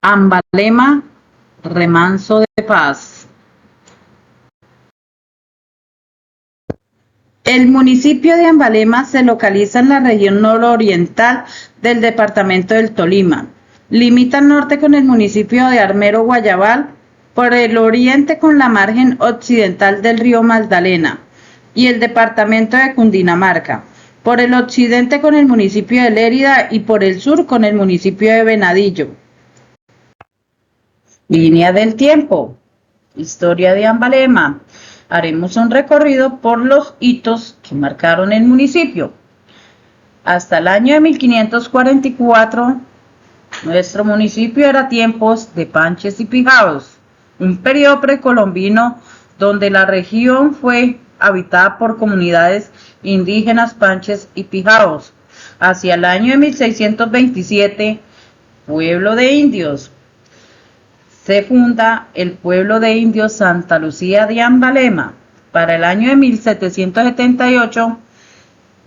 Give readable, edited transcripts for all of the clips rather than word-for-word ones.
Ambalema, remanso de paz. El municipio de Ambalema se localiza en la región nororiental del departamento del Tolima. Limita al norte con el municipio de Armero Guayabal, por el oriente con la margen occidental del río Magdalena y el departamento de Cundinamarca, por el occidente con el municipio de Lérida y por el sur con el municipio de Venadillo. Línea del tiempo. Historia de Ambalema. Haremos un recorrido por los hitos que marcaron el municipio. Hasta el año de 1544, nuestro municipio era tiempos de Panches y Pijaos, un periodo precolombino donde la región fue habitada por comunidades indígenas Panches y Pijaos. Hacia el año de 1627, pueblo de indios. Se funda el pueblo de indios Santa Lucía de Ambalema. Para el año de 1778,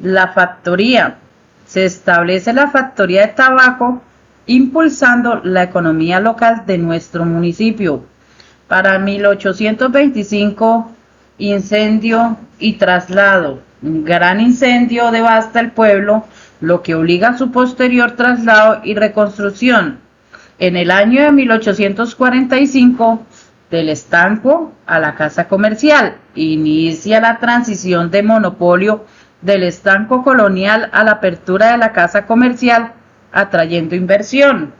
la factoría. Se establece la factoría de tabaco, impulsando la economía local de nuestro municipio. Para 1825, incendio y traslado. Un gran incendio devasta el pueblo, lo que obliga a su posterior traslado y reconstrucción. En el año de 1845, del estanco a la casa comercial, inicia la transición de monopolio del estanco colonial a la apertura de la casa comercial, atrayendo inversión.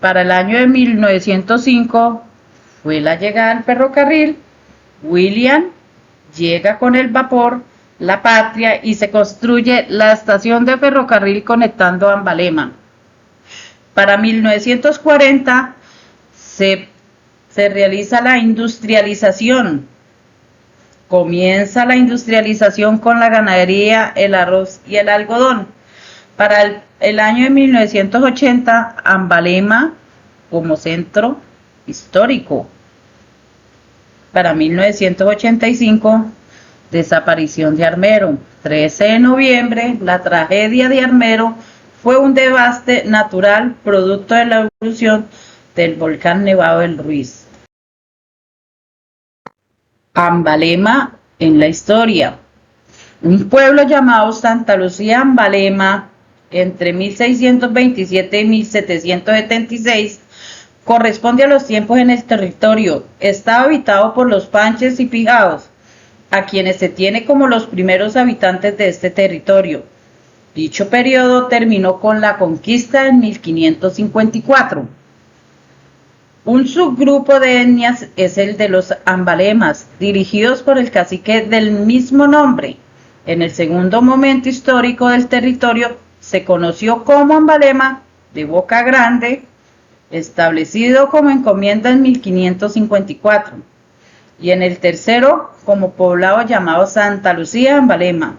Para el año de 1905 fue la llegada del ferrocarril. William llega con el vapor La Patria y se construye la estación de ferrocarril conectando Ambalema. Para 1940 se realiza la industrialización. Comienza la industrialización con la ganadería, el arroz y el algodón. Para el año de 1980, Ambalema como centro histórico. Para 1985, desaparición de Armero. 13 de noviembre, la tragedia de Armero fue un devaste natural producto de la erupción del volcán Nevado del Ruiz. Ambalema en la historia. Un pueblo llamado Santa Lucía Ambalema, entre 1627 y 1776, corresponde a los tiempos en el territorio. Está habitado por los Panches y Pijaos, a quienes se tiene como los primeros habitantes de este territorio. Dicho periodo terminó con la conquista en 1554. Un subgrupo de etnias es el de los ambalemas, dirigidos por el cacique del mismo nombre. En el segundo momento histórico del territorio se conoció como Ambalema de Boca Grande, establecido como encomienda en 1554, y en el tercero como poblado llamado Santa Lucía Ambalema,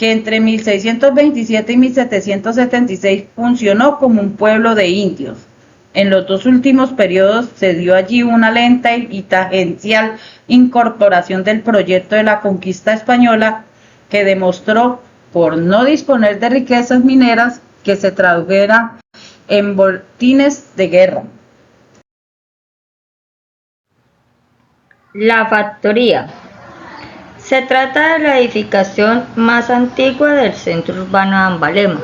que entre 1627 y 1776 funcionó como un pueblo de indios. En los dos últimos periodos se dio allí una lenta y tangencial incorporación del proyecto de la conquista española, que demostró, por no disponer de riquezas mineras, que se tradujera en botines de guerra. La factoría. Se trata de la edificación más antigua del centro urbano de Ambalema,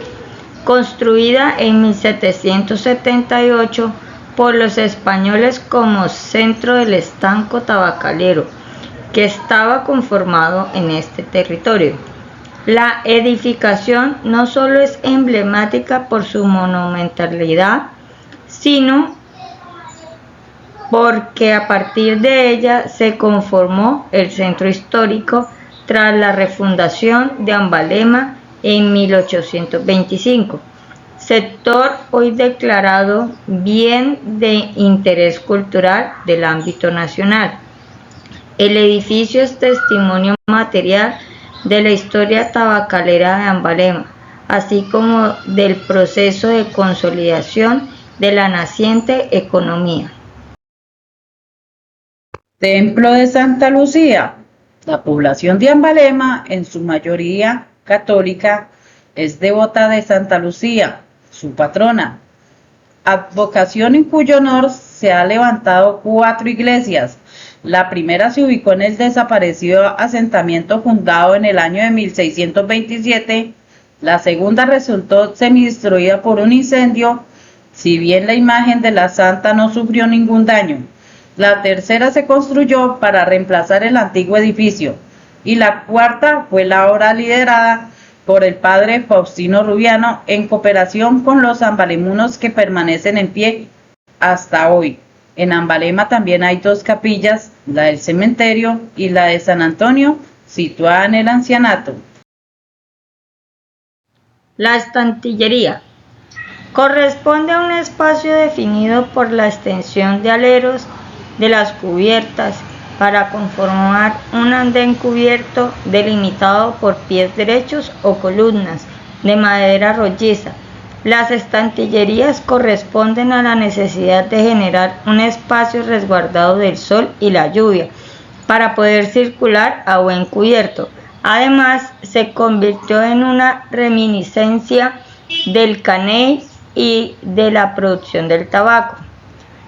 construida en 1778 por los españoles como centro del estanco tabacalero que estaba conformado en este territorio. La edificación no solo es emblemática por su monumentalidad, sino porque a partir de ella se conformó el centro histórico tras la refundación de Ambalema en 1825, sector hoy declarado bien de interés cultural del ámbito nacional. El edificio es testimonio material de la historia tabacalera de Ambalema, así como del proceso de consolidación de la naciente economía. Templo de Santa Lucía. La población de Ambalema, en su mayoría católica, es devota de Santa Lucía, su patrona. advocación en cuyo honor se han levantado 4 iglesias. La primera se ubicó en el desaparecido asentamiento fundado en el año de 1627. La segunda resultó semidestruida por un incendio, si bien la imagen de la santa no sufrió ningún daño. La tercera se construyó para reemplazar el antiguo edificio. Y la cuarta fue la obra liderada por el padre Faustino Rubiano en cooperación con los ambalemunos que permanecen en pie hasta hoy. En Ambalema también hay 2 capillas, la del cementerio y la de San Antonio, situada en el ancianato. La estantillería corresponde a un espacio definido por la extensión de aleros de las cubiertas para conformar un andén cubierto delimitado por pies derechos o columnas de madera rolliza. Las estantillerías corresponden a la necesidad de generar un espacio resguardado del sol y la lluvia para poder circular a buen cubierto. Además, se convirtió en una reminiscencia del caney y de la producción del tabaco.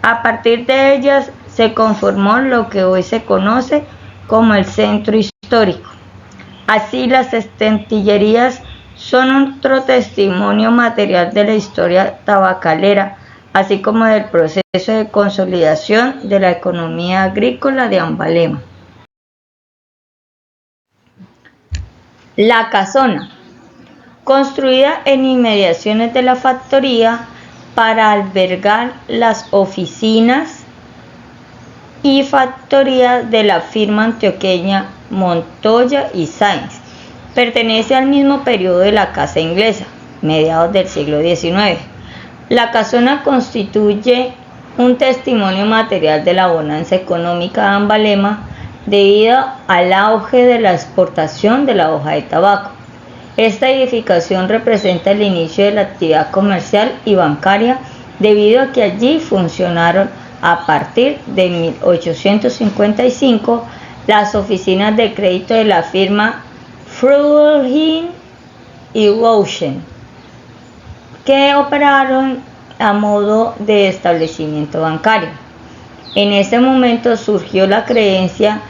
A partir de ellas se conformó lo que hoy se conoce como el centro histórico. Así, las estantillerías son otro testimonio material de la historia tabacalera, así como del proceso de consolidación de la economía agrícola de Ambalema. La Casona, construida en inmediaciones de la factoría para albergar las oficinas y factorías de la firma antioqueña Montoya y Sáenz. Pertenece al mismo periodo de la Casa Inglesa, mediados del siglo XIX. La Casona constituye un testimonio material de la bonanza económica de Ambalema debido al auge de la exportación de la hoja de tabaco. Esta edificación representa el inicio de la actividad comercial y bancaria debido a que allí funcionaron a partir de 1855 las oficinas de crédito de la firma Fruehling y Rauschen, que operaron a modo de establecimiento bancario. En ese momento surgió la creencia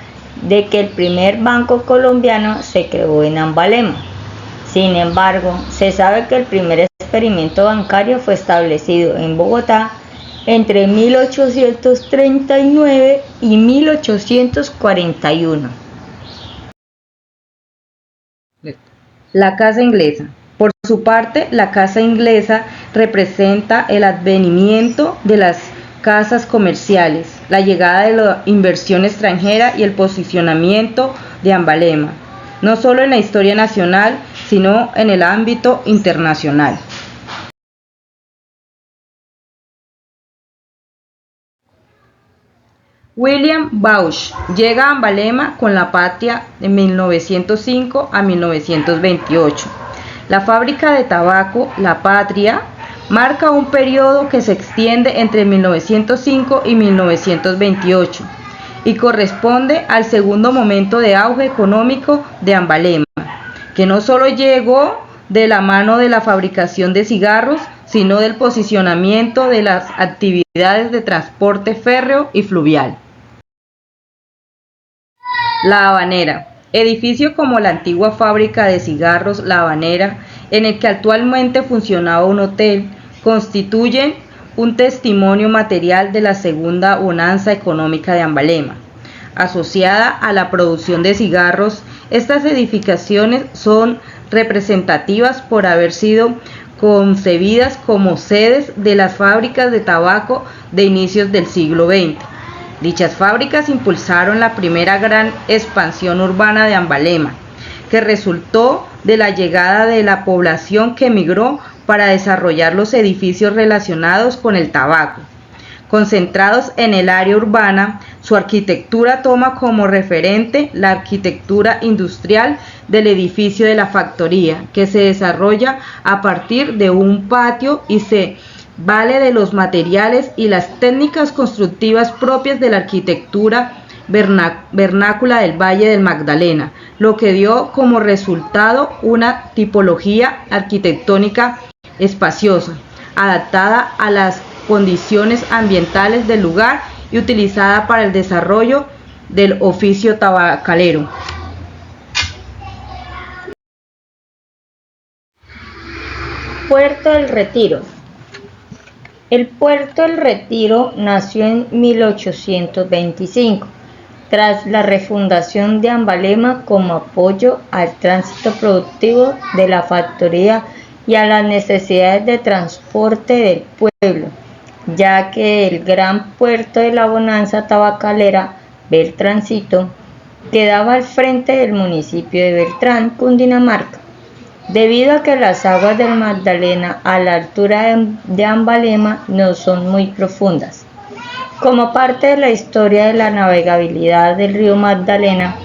de que el primer banco colombiano se creó en Ambalema. Sin embargo, se sabe que el primer experimento bancario fue establecido en Bogotá entre 1839 y 1841. La Casa Inglesa. Por su parte, la Casa Inglesa representa el advenimiento de las casas comerciales, la llegada de la inversión extranjera y el posicionamiento de Ambalema, no solo en la historia nacional, sino en el ámbito internacional. William Bausch llega a Ambalema con la patria de 1905 a 1928. La fábrica de tabaco La Patria marca un periodo que se extiende entre 1905 y 1928 y corresponde al segundo momento de auge económico de Ambalema, que no solo llegó de la mano de la fabricación de cigarros, sino del posicionamiento de las actividades de transporte férreo y fluvial. La Habanera, edificio como la antigua fábrica de cigarros La Habanera, en el que actualmente funcionaba un hotel, constituyen un testimonio material de la segunda bonanza económica de Ambalema. Asociada a la producción de cigarros, estas edificaciones son representativas por haber sido concebidas como sedes de las fábricas de tabaco de inicios del siglo XX. Dichas fábricas impulsaron la primera gran expansión urbana de Ambalema, que resultó de la llegada de la población que emigró para desarrollar los edificios relacionados con el tabaco. Concentrados en el área urbana, su arquitectura toma como referente la arquitectura industrial del edificio de la factoría, que se desarrolla a partir de un patio y se vale de los materiales y las técnicas constructivas propias de la arquitectura vernácula del Valle del Magdalena, lo que dio como resultado una tipología arquitectónica espaciosa, adaptada a las condiciones ambientales del lugar y utilizada para el desarrollo del oficio tabacalero. Puerto del Retiro. El Puerto del Retiro nació en 1825, tras la refundación de Ambalema como apoyo al tránsito productivo de la factoría y a las necesidades de transporte del pueblo, ya que el gran puerto de la bonanza tabacalera, Beltrancito, quedaba al frente del municipio de Beltrán, Cundinamarca. Debido a que las aguas del Magdalena a la altura de Ambalema no son muy profundas. Como parte de la historia de la navegabilidad del río Magdalena,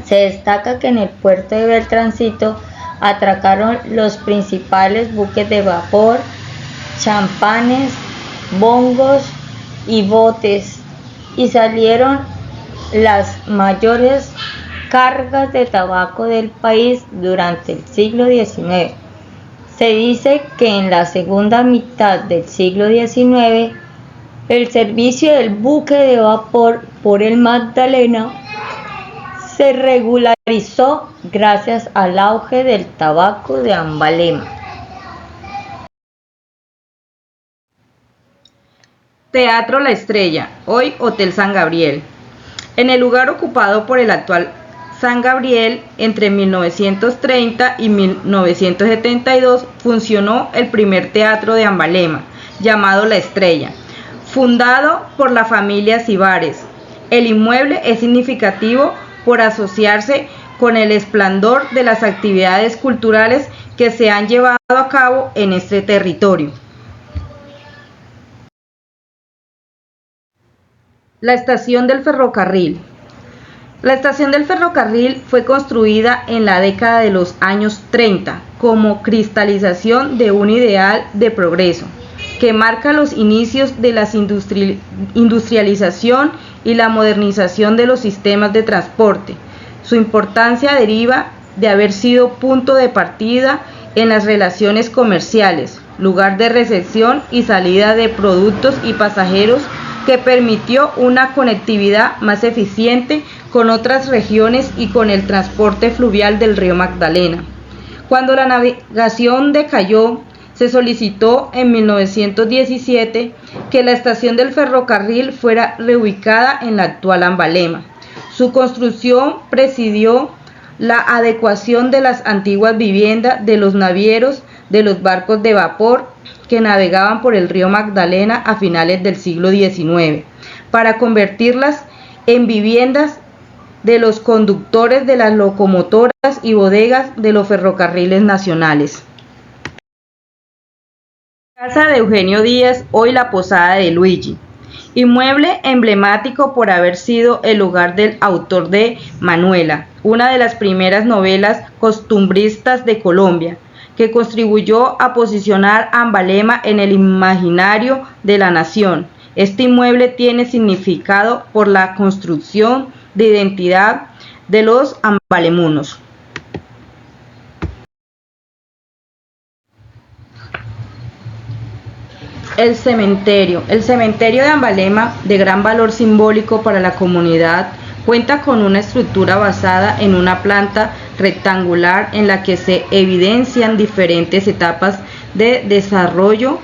se destaca que en el puerto de Beltrancito atracaron los principales buques de vapor, champanes, bongos y botes, y salieron las mayores cargas de tabaco del país durante el siglo XIX. Se dice que en la segunda mitad del siglo XIX, el servicio del buque de vapor por el Magdalena se regularizó gracias al auge del tabaco de Ambalema. Teatro La Estrella, hoy Hotel San Gabriel. En el lugar ocupado por el actual San Gabriel, entre 1930 y 1972, funcionó el primer teatro de Ambalema, llamado La Estrella, fundado por la familia Cibares. El inmueble es significativo por asociarse con el esplendor de las actividades culturales que se han llevado a cabo en este territorio. La estación del ferrocarril. La estación del ferrocarril fue construida en la década de los años 30 como cristalización de un ideal de progreso que marca los inicios de la industrialización y la modernización de los sistemas de transporte. Su importancia deriva de haber sido punto de partida en las relaciones comerciales, lugar de recepción y salida de productos y pasajeros que permitió una conectividad más eficiente con otras regiones y con el transporte fluvial del río Magdalena. Cuando la navegación decayó, se solicitó en 1917 que la estación del ferrocarril fuera reubicada en la actual Ambalema. Su construcción presidió la adecuación de las antiguas viviendas de los navieros de los barcos de vapor que navegaban por el río Magdalena a finales del siglo XIX, para convertirlas en viviendas de los conductores de las locomotoras y bodegas de los ferrocarriles nacionales. Casa de Eugenio Díaz, hoy la Posada de Luigi. Inmueble emblemático por haber sido el hogar del autor de Manuela, una de las primeras novelas costumbristas de Colombia, que contribuyó a posicionar a Ambalema en el imaginario de la nación. Este inmueble tiene significado por la construcción de identidad de los ambalemunos. El cementerio. El cementerio de Ambalema, de gran valor simbólico para la comunidad, cuenta con una estructura basada en una planta rectangular en la que se evidencian diferentes etapas de desarrollo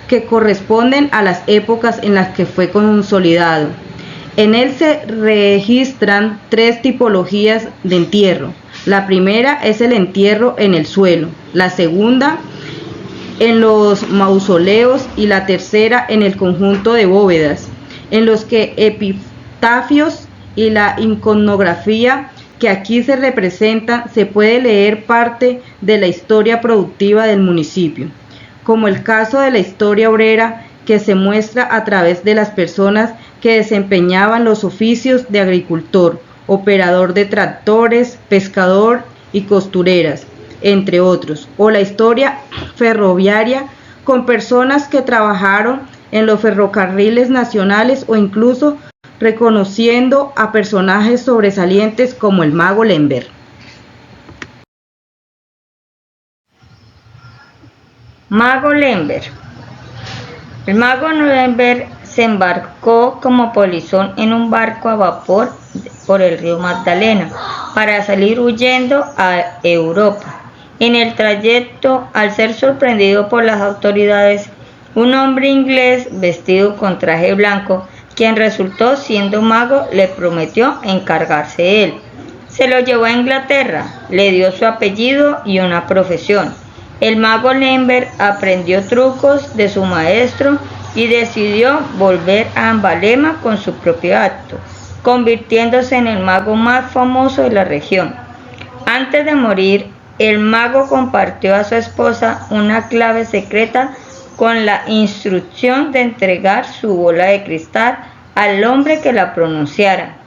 que corresponden a las épocas en las que fue consolidado. En él se registran tres tipologías de entierro. La primera es el entierro en el suelo, la segunda en los mausoleos y la tercera en el conjunto de bóvedas, en los que epitafios y la iconografía que aquí se representa se puede leer parte de la historia productiva del municipio, como el caso de la historia obrera que se muestra a través de las personas que desempeñaban los oficios de agricultor, operador de tractores, pescador y costureras, entre otros, o la historia ferroviaria con personas que trabajaron en los ferrocarriles nacionales o incluso reconociendo a personajes sobresalientes como el mago Lember. Mago Lember. El mago Nuremberg se embarcó como polizón en un barco a vapor por el río Magdalena para salir huyendo a Europa. En el trayecto, al ser sorprendido por las autoridades, un hombre inglés vestido con traje blanco, quien resultó siendo mago, le prometió encargarse de él. Se lo llevó a Inglaterra, le dio su apellido y una profesión. El mago Lemberg aprendió trucos de su maestro y decidió volver a Ambalema con su propio acto, convirtiéndose en el mago más famoso de la región. Antes de morir, el mago compartió a su esposa una clave secreta con la instrucción de entregar su bola de cristal al hombre que la pronunciara.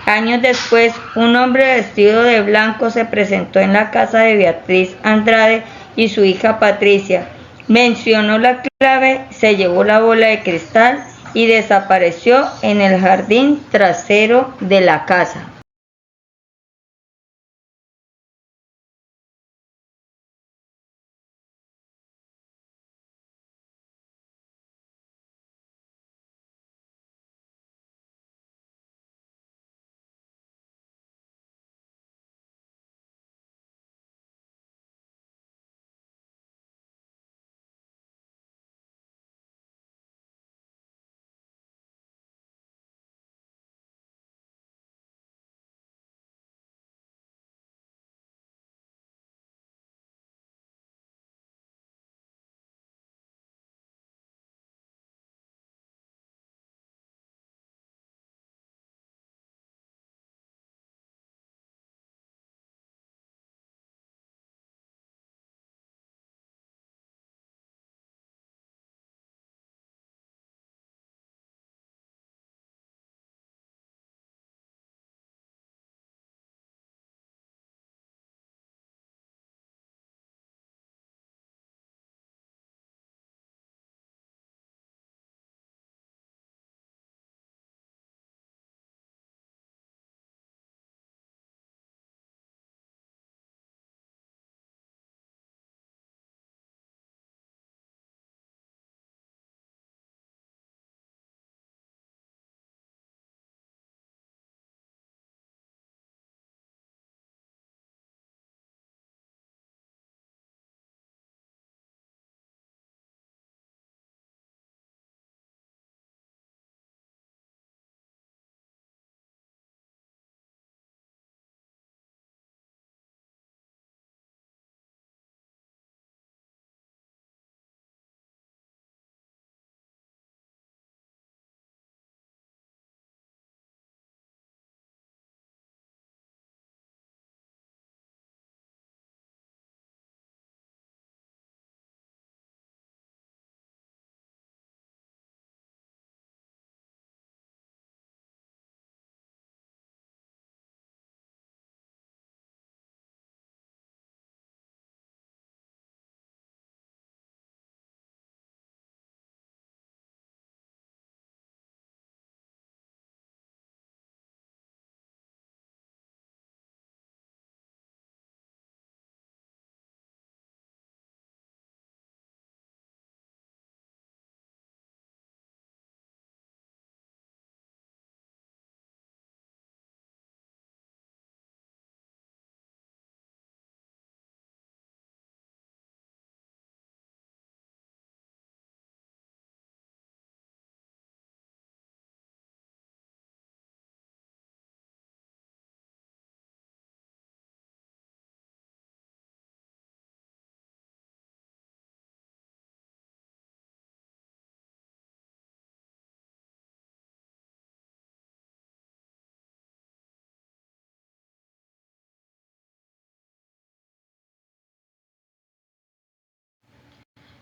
Años después, un hombre vestido de blanco se presentó en la casa de Beatriz Andrade y su hija Patricia. Mencionó la clave, se llevó la bola de cristal y desapareció en el jardín trasero de la casa.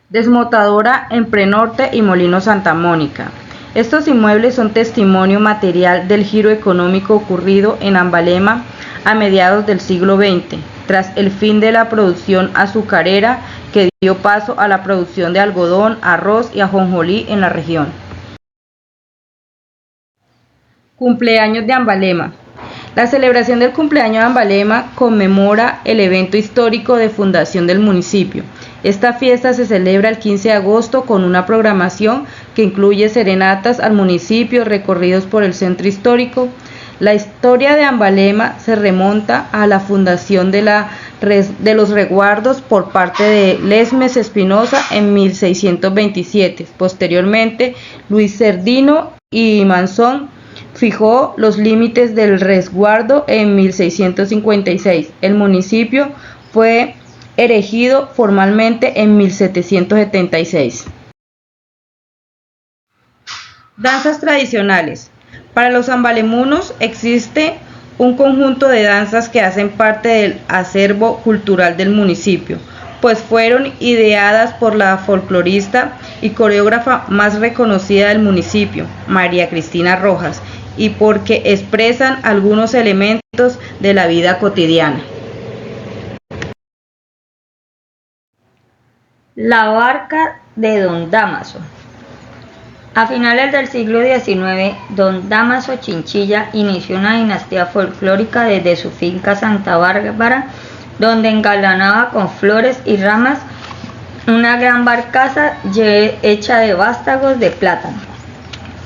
Desmotadora en Prenorte y Molino Santa Mónica. Estos inmuebles son testimonio material del giro económico ocurrido en Ambalema a mediados del siglo XX, tras el fin de la producción azucarera que dio paso a la producción de algodón, arroz y ajonjolí en la región. Cumpleaños de Ambalema. La celebración del cumpleaños de Ambalema conmemora el evento histórico de fundación del municipio. Esta fiesta se celebra el 15 de agosto con una programación que incluye serenatas al municipio, recorridos por el centro histórico. La historia de Ambalema se remonta a la fundación de los resguardos por parte de Lesmes Espinosa en 1627. Posteriormente, Luis Cerdino y Manzón fijó los límites del resguardo en 1656. El municipio fue erigido formalmente en 1776. Danzas tradicionales. Para los ambalemunos existe un conjunto de danzas que hacen parte del acervo cultural del municipio, pues fueron ideadas por la folclorista y coreógrafa más reconocida del municipio, María Cristina Rojas, y porque expresan algunos elementos de la vida cotidiana. La barca de Don Dámaso. A finales del siglo XIX, Don Dámaso Chinchilla inició una dinastía folclórica desde su finca Santa Bárbara, donde engalanaba con flores y ramas una gran barcaza hecha de vástagos de plátano.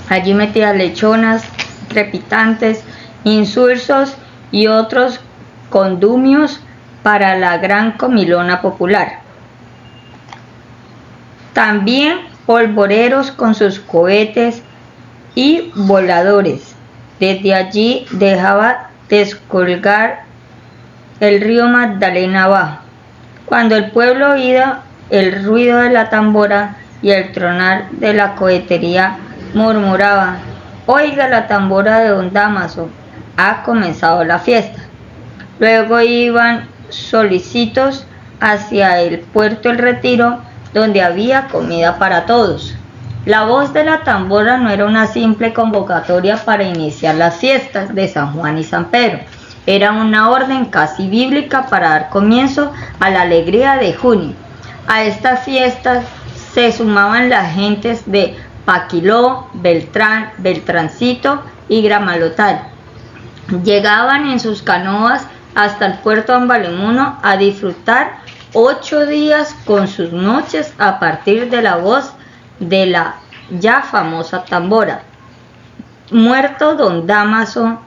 Allí metía lechonas, trepitantes, insulsos y otros condumios para la gran comilona popular. También polvoreros con sus cohetes y voladores. Desde allí dejaba descolgar el río Magdalena abajo. Cuando el pueblo oía el ruido de la tambora y el tronar de la cohetería, murmuraba: «Oiga la tambora de Don Dámaso, ha comenzado la fiesta». Luego iban solícitos hacia el puerto El Retiro, donde había comida para todos. La voz de la tambora no era una simple convocatoria para iniciar las fiestas de San Juan y San Pedro, era una orden casi bíblica para dar comienzo a la alegría de junio. A estas fiestas se sumaban las gentes de Paquiló, Beltrán, Beltrancito y Gramalotal. Llegaban en sus canoas hasta el puerto ambalemuno a disfrutar 8 días con sus noches a partir de la voz de la ya famosa tambora. Muerto Don Dámaso,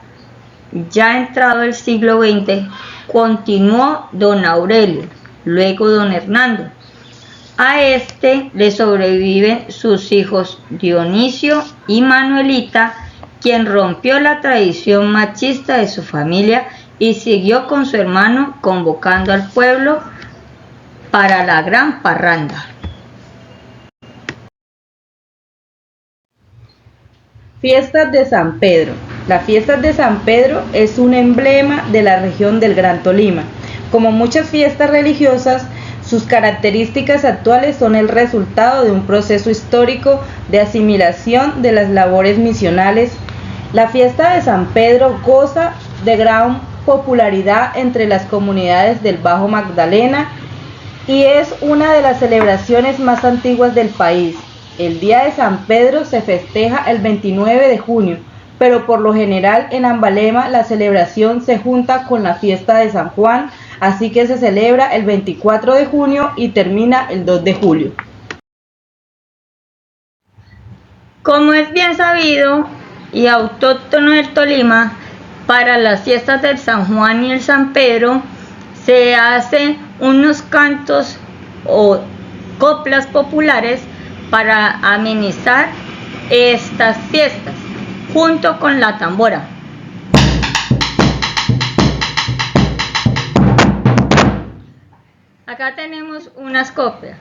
ya entrado el siglo XX, continuó Don Aurelio, luego Don Hernando. A este le sobreviven sus hijos Dionisio y Manuelita, quien rompió la tradición machista de su familia y siguió con su hermano convocando al pueblo para la gran parranda. Fiestas de San Pedro. La fiesta de San Pedro es un emblema de la región del Gran Tolima. Como muchas fiestas religiosas, sus características actuales son el resultado de un proceso histórico de asimilación de las labores misionales. La fiesta de San Pedro goza de gran popularidad entre las comunidades del Bajo Magdalena y es una de las celebraciones más antiguas del país. El Día de San Pedro se festeja el 29 de junio, pero por lo general en Ambalema la celebración se junta con la fiesta de San Juan, así que se celebra el 24 de junio y termina el 2 de julio. Como es bien sabido y autóctono del Tolima, para las fiestas del San Juan y el San Pedro se hacen unos cantos o coplas populares para amenizar estas fiestas, junto con la tambora. Acá tenemos unas coplas.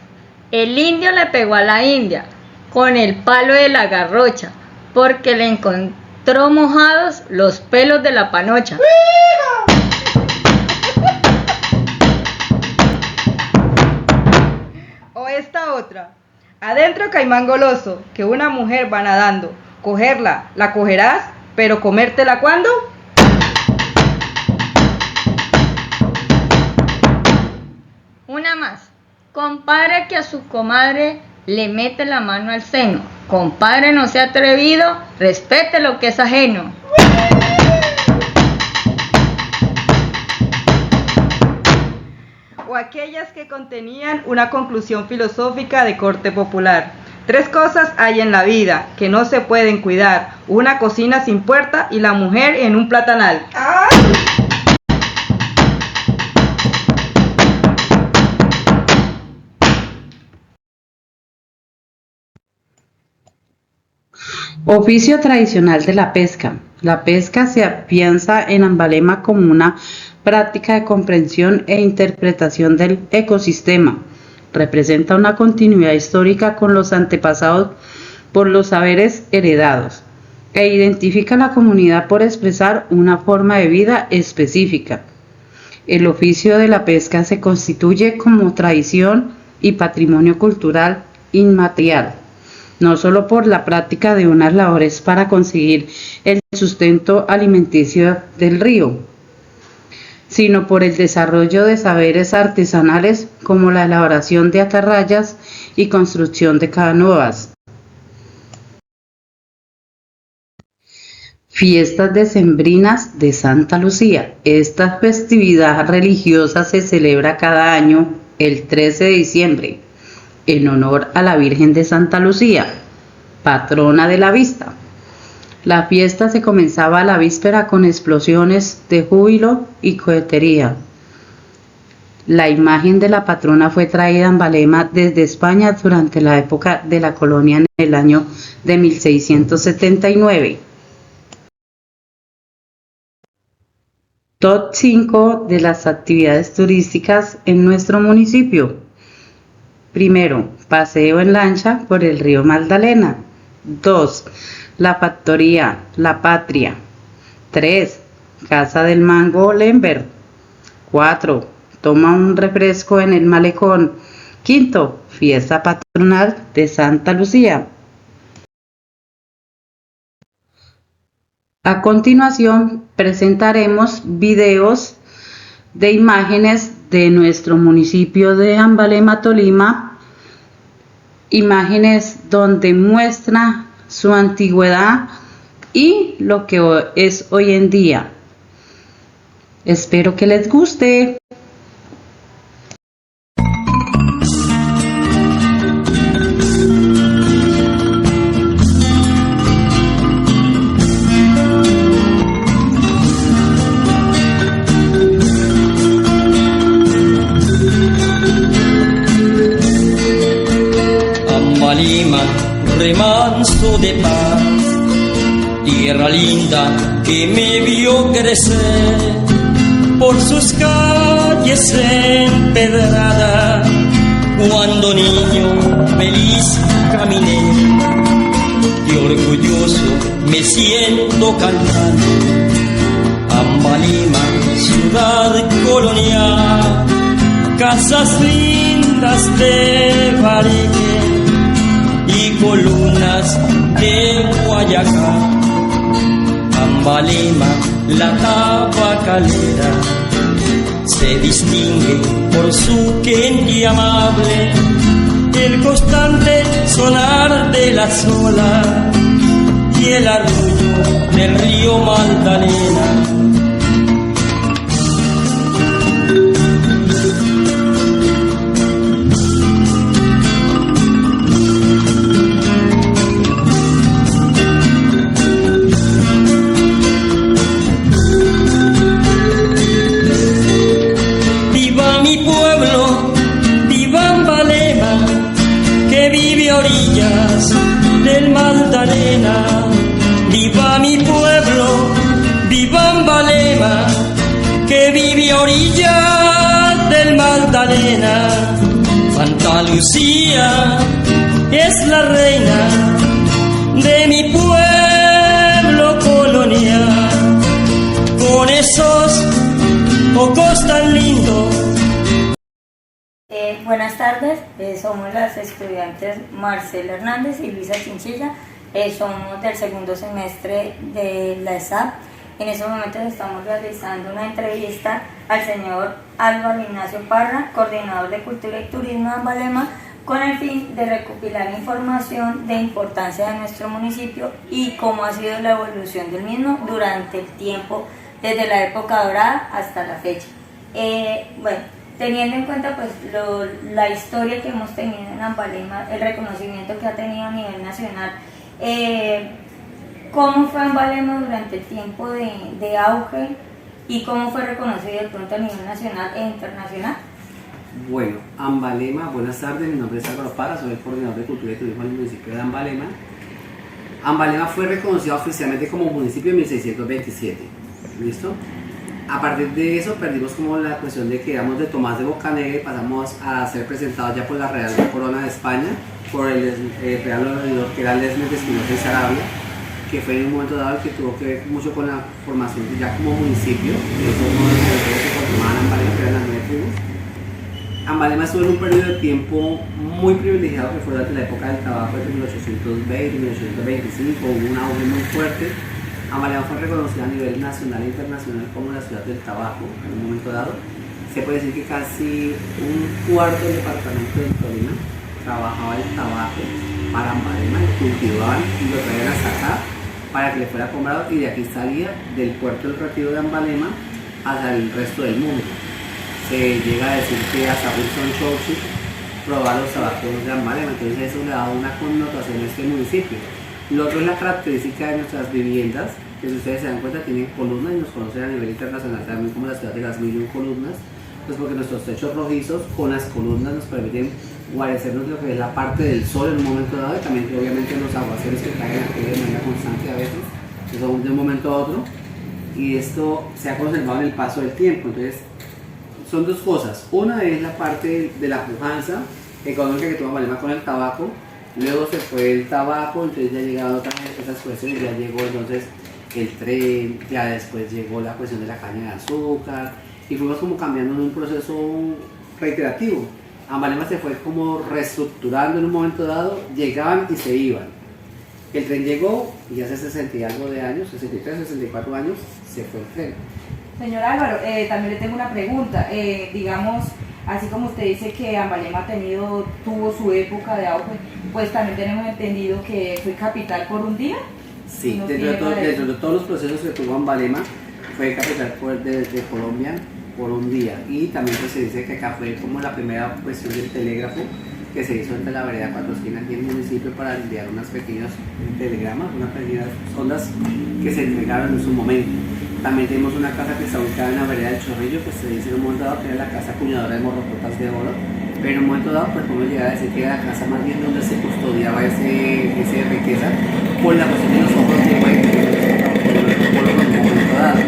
El indio le pegó a la india con el palo de la garrocha, porque le encontró mojados los pelos de la panocha. O esta otra. Adentro caimán goloso, que una mujer va nadando. Cogerla, la cogerás, pero comértela ¿cuándo? Una más. Compadre que a su comadre le mete la mano al seno. Compadre no sea atrevido, respete lo que es ajeno. o aquellas que contenían una conclusión filosófica de corte popular. 3 cosas hay en la vida que no se pueden cuidar: una cocina sin puerta y la mujer en un platanal. Oficio tradicional de la pesca. La pesca se afianza en Ambalema como una práctica de comprensión e interpretación del ecosistema. Representa una continuidad histórica con los antepasados por los saberes heredados e identifica a la comunidad por expresar una forma de vida específica. El oficio de la pesca se constituye como tradición y patrimonio cultural inmaterial, no solo por la práctica de unas labores para conseguir el sustento alimenticio del río, sino por el desarrollo de saberes artesanales como la elaboración de atarrayas y construcción de canoas. Fiestas decembrinas de Santa Lucía. Esta festividad religiosa se celebra cada año el 13 de diciembre en honor a la Virgen de Santa Lucía, patrona de la vista. La fiesta se comenzaba a la víspera con explosiones de júbilo y cohetería. La imagen de la patrona fue traída a Ambalema desde España durante la época de la colonia en el año de 1679. Top 5 de las actividades turísticas en nuestro municipio. Primero, paseo en lancha por el río Magdalena. 2. La factoría La Patria. 3. Casa del Mango Lember. 4. Toma un refresco en el malecón. 5. Fiesta patronal de Santa Lucía. A continuación, presentaremos videos de imágenes de nuestro municipio de Ambalema, Tolima, imágenes donde muestra su antigüedad y lo que es hoy en día. Espero que les guste. Ambalema, remanso de paz, tierra linda que me vio crecer, por sus calles empedradas, cuando niño feliz caminé, y orgulloso me siento cantando. Ambalema, ciudad colonial, casas lindas de varilla y columnas de Guayacán. Ambalema, la tabacalera, se distingue por su quenque amable, el constante sonar de las olas y el arrullo del río Magdalena. Del Magdalena, viva mi pueblo, viva Ambalema, que vive a orillas del Magdalena. Santa Lucía es la reina de mi pueblo colonial, con esos ojos tan lindos. Buenas tardes, somos las estudiantes Marcela Hernández y Luisa Chinchilla, somos del segundo semestre de la ESAP. En estos momentos estamos realizando una entrevista al señor Álvaro Ignacio Parra, coordinador de Cultura y Turismo de Ambalema, con el fin de recopilar información de importancia de nuestro municipio y cómo ha sido la evolución del mismo durante el tiempo, desde la época dorada hasta la fecha. teniendo en cuenta pues la historia que hemos tenido en Ambalema, el reconocimiento que ha tenido a nivel nacional, ¿cómo fue Ambalema durante el tiempo de auge y cómo fue reconocido de pronto a nivel nacional e internacional? Bueno, Ambalema, buenas tardes, mi nombre es Álvaro Parra, soy el coordinador de Cultura y Turismo del municipio de Ambalema. Ambalema fue reconocido oficialmente como municipio en 1627, ¿listo? A partir de eso perdimos como la cuestión de que éramos de Tomás de Bocanegra y pasamos a ser presentados ya por la Real Corona de España, por el Real Oidor que era Lesmes de Espinosa y Sarabia, que fue en un momento dado el que tuvo que ver mucho con la formación ya como municipio, que eso uno de los territorios que conformaban Ambalema, que eran las 9 tribus. Ambalema estuvo en un periodo de tiempo muy privilegiado que fue durante la época del tabaco de 1820 y 1825, hubo un auge muy fuerte. Ambalema fue reconocida a nivel nacional e internacional como la ciudad del tabaco en un momento dado. Se puede decir que casi un cuarto del departamento del Tolima trabajaba el tabaco para Ambalema, lo cultivaban y lo traían hasta acá para que le fuera comprado y de aquí salía del puerto del Retiro de Ambalema hacia el resto del mundo. Se llega a decir que hasta Winston Churchill probaba los tabacos de Ambalema, entonces eso le da una connotación a este municipio. Lo otro es la característica de nuestras viviendas, que si ustedes se dan cuenta tienen columnas y nos conocen a nivel internacional también como la ciudad de las 1001 columnas, pues porque nuestros techos rojizos con las columnas nos permiten guarecernos lo que es la parte del sol en un momento dado y también obviamente los aguaceros que caen aquí de manera constante a veces, que son de un momento a otro, y esto se ha conservado en el paso del tiempo. Entonces son dos cosas, una es la parte de la pujanza económica que tuvo Ambalema con el tabaco. Luego se fue el tabaco, entonces ya llegaron otras esas cuestiones, ya llegó entonces el tren, ya después llegó la cuestión de la caña de azúcar y fuimos como cambiando en un proceso reiterativo. Ambalema se fue como reestructurando en un momento dado, llegaban y se iban. El tren llegó y hace 60 y algo de años, 63, 64 años, se fue el tren. Señor Álvaro, también le tengo una pregunta, digamos, así como usted dice que Ambalema tuvo su época de auge, pues también tenemos entendido que fue capital por un día. Sí, dentro de todos los procesos que tuvo Ambalema, fue capital de Colombia por un día. Y también pues, se dice que acá fue como la primera cuestión del telégrafo que se hizo entre la vereda Cuatro Esquinas y el municipio para enviar unos pequeños telegramas, unas pequeñas ondas que se entregaron en su momento. También tenemos una casa que está ubicada en la vereda del Chorrillo, que se dice en un momento dado que era la casa acuñadora de morrocotas de oro, pero en un momento dado pues podemos llegar a decir que era la casa más bien donde se custodiaba esa riqueza por la cuestión de los ojos de buey que en un momento dado.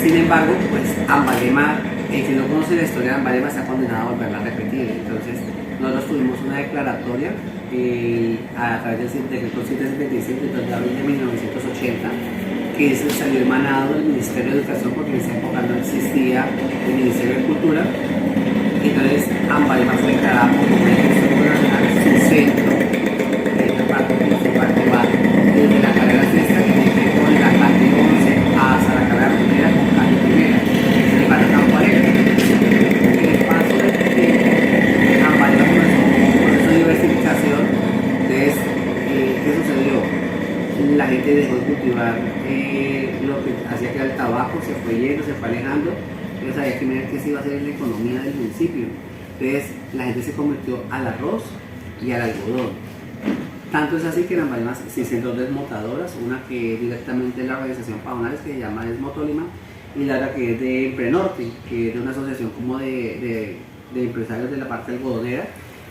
Sin embargo, pues Ambalema, el que no conoce la historia de Ambalema está condenado a volverla a repetir. Entonces nosotros tuvimos una declaratoria a través del decreto 777 de abril de 1980, que se salió emanado del Ministerio de Educación porque en esa época no existía el Ministerio de Cultura. Entonces Ambalema fue declarada como un ejército nacional su centro, esta parte principal que va desde la carrera sexta que tiene que ir con la calle 11 hasta la carrera primera con calle primera, que es el barrio Campo Alegre. En el paso del tiempo, Ambalema comenzó un proceso de diversificación. Entonces, ¿qué sucedió? La gente dejó de cultivar lo que hacía que era el tabaco, se fue yendo, se fue alejando. Yo sabía que se iba a hacer la economía del municipio. Entonces la gente se convirtió al arroz y al algodón. Tanto es así que en Ambalema se hicieron dos desmotadoras, una que es directamente de la organización Pajonales que se llama Desmotolima y la otra que es de Emprenorte, que es de una asociación como de empresarios de la parte algodonera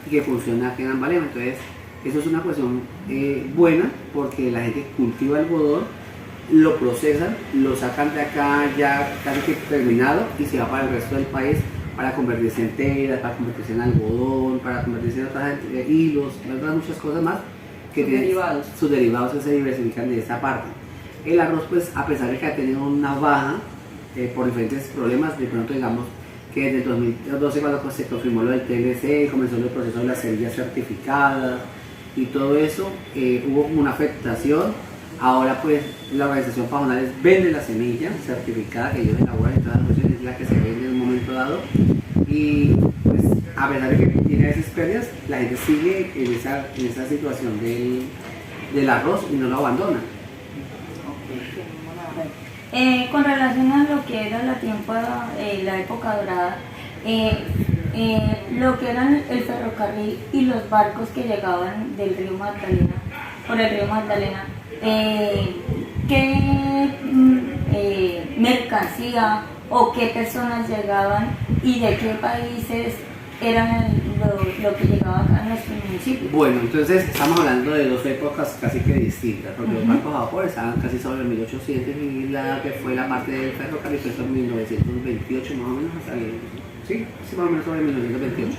y que funciona aquí en Ambalema. Entonces eso es una cuestión buena porque la gente cultiva algodón, lo procesan, lo sacan de acá ya casi que terminado y se va para el resto del país para convertirse en tela, para convertirse en algodón, para convertirse en otras hilos, otras muchas cosas más que sus derivados que se diversifican de esta parte. El arroz, pues a pesar de que ha tenido una baja por diferentes problemas, de pronto digamos que desde el 2012 cuando se confirmó lo del TLC, comenzó el proceso de las semillas certificadas y todo eso, hubo como una afectación. Ahora pues la organización Pajonales vende la semilla certificada que ellos elaboran en todas las regiones, es la que se vende en un momento dado y pues a pesar de que tiene esas pérdidas, la gente sigue en esa situación del arroz y no lo abandona. Con relación a lo que era la época dorada, lo que eran el ferrocarril y los barcos que llegaban del río Magdalena, por el río Magdalena, qué mercancía o qué personas llegaban y de qué países eran lo que llegaba acá a nuestro municipio. Bueno, entonces estamos hablando de dos épocas casi que distintas, porque los barcos a vapor estaban casi sobre el 1800 y la que fue la parte del ferrocarril fue en 1928 más o menos, hasta sí, más o menos sobre 1928.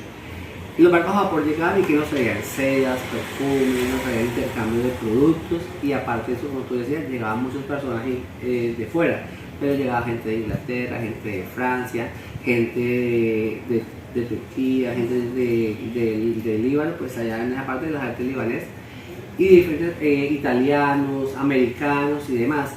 Y los barcos a vapor llegaban y que nos traían sedas, perfumes, nos traían intercambio de productos y aparte de eso, como tú decías, llegaban muchos personajes de fuera, pero llegaba gente de Inglaterra, gente de Francia, gente de Turquía, gente de Líbano, pues allá en esa parte de la gente libanés, y diferentes italianos, americanos y demás.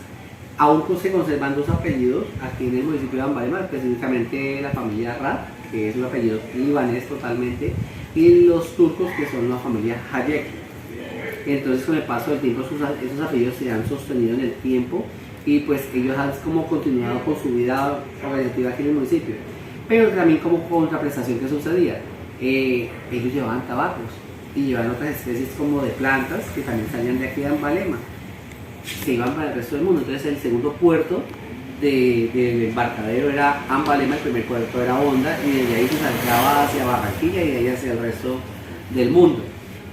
Aún se conservan dos apellidos aquí en el municipio de Ambalema, específicamente la familia Rad, que es un apellido libanés totalmente, y los turcos, que son la familia Hayek. Entonces, con el paso del tiempo, esos apellidos se han sostenido en el tiempo y pues ellos han como continuado con su vida organizativa aquí en el municipio. Pero también como contraprestación que sucedía, ellos llevaban tabacos y llevaban otras especies como de plantas que también salían de aquí de Ambalema, se iban para el resto del mundo. Entonces el segundo puerto del embarcadero era Ambalema, el primer puerto era Honda, y desde ahí se saltaba hacia Barranquilla y de ahí hacia el resto del mundo.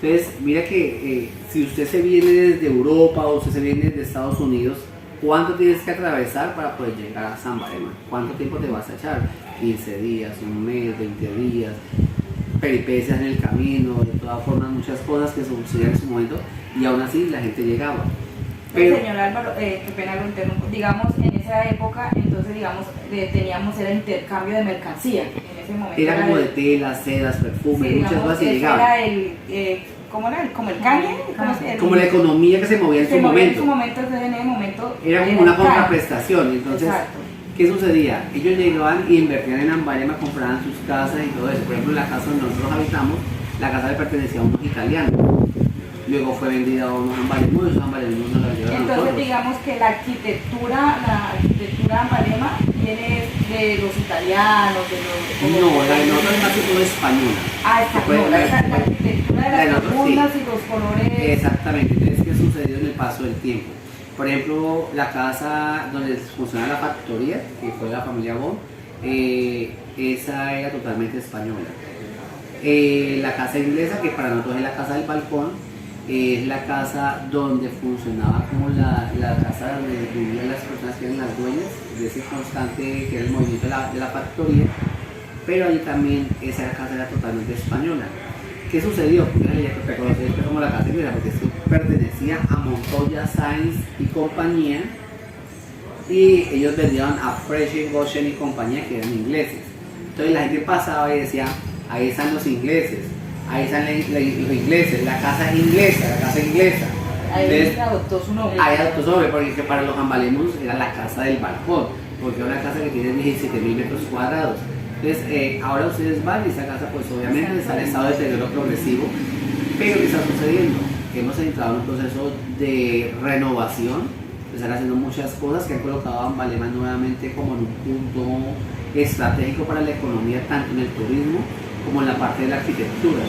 Entonces mira que si usted se viene desde Europa o usted se viene desde Estados Unidos, ¿cuánto tienes que atravesar para poder llegar a Ambalema? ¿Cuánto tiempo te vas a echar? 15 días, un mes, 20 días, peripecias en el camino, de todas formas muchas cosas que sucedían en su momento y aún así la gente llegaba. Pero, señor Álvaro, qué pena lo interrumpo, digamos en esa época entonces digamos teníamos el intercambio de mercancía, en ese momento era como de telas, sedas, perfumes, sí, muchas cosas que llegaban. Era el, ¿cómo era? Como el calle, como la economía que se movía en su momento. En su momento, entonces en ese momento era como una contraprestación. Entonces, exacto. ¿Qué sucedía? Ellos llegaban y invertían en Ambalema, compraban sus casas y todo eso. Por ejemplo, la casa donde nosotros habitamos, la casa le pertenecía a unos italianos. Luego fue vendida a unos ambaleños, esos ambaleños nos la llevaron a nosotros. Entonces digamos que la arquitectura de Ambalema viene de los italianos, de los... No, la de nosotros es más que todo española. Ah, española, la arquitectura de las columnas sí. Y los colores... Exactamente, entonces ¿qué sucedió en el paso del tiempo? Por ejemplo, la casa donde funcionaba la factoría, que fue la familia Bon, esa era totalmente española. La casa inglesa, que para nosotros es la casa del balcón, es la casa donde funcionaba como la casa donde vivían las personas que eran las dueñas de ese constante que era el movimiento de la factoría, pero allí también esa casa era totalmente española. ¿Qué sucedió? Pues ella que reconoce como la casa inglesa, porque esto pertenecía a Montoya, Sainz y compañía, y ellos vendían a Fresh, Goshen y compañía, que eran ingleses. Entonces la gente pasaba y decía, ahí están los ingleses, ahí están los ingleses, la casa es inglesa, la casa inglesa. Ahí adoptó su nombre. Ahí adoptó su nombre, porque para los ambaleños era la casa del balcón, porque era una casa que tiene 17.000 metros cuadrados. Entonces, ahora ustedes van y esa casa, pues obviamente está en estado de deterioro progresivo, pero ¿qué está sucediendo? Hemos entrado en un proceso de renovación, están haciendo muchas cosas que han colocado a Ambalema nuevamente como en un punto estratégico para la economía, tanto en el turismo como en la parte de la arquitectura.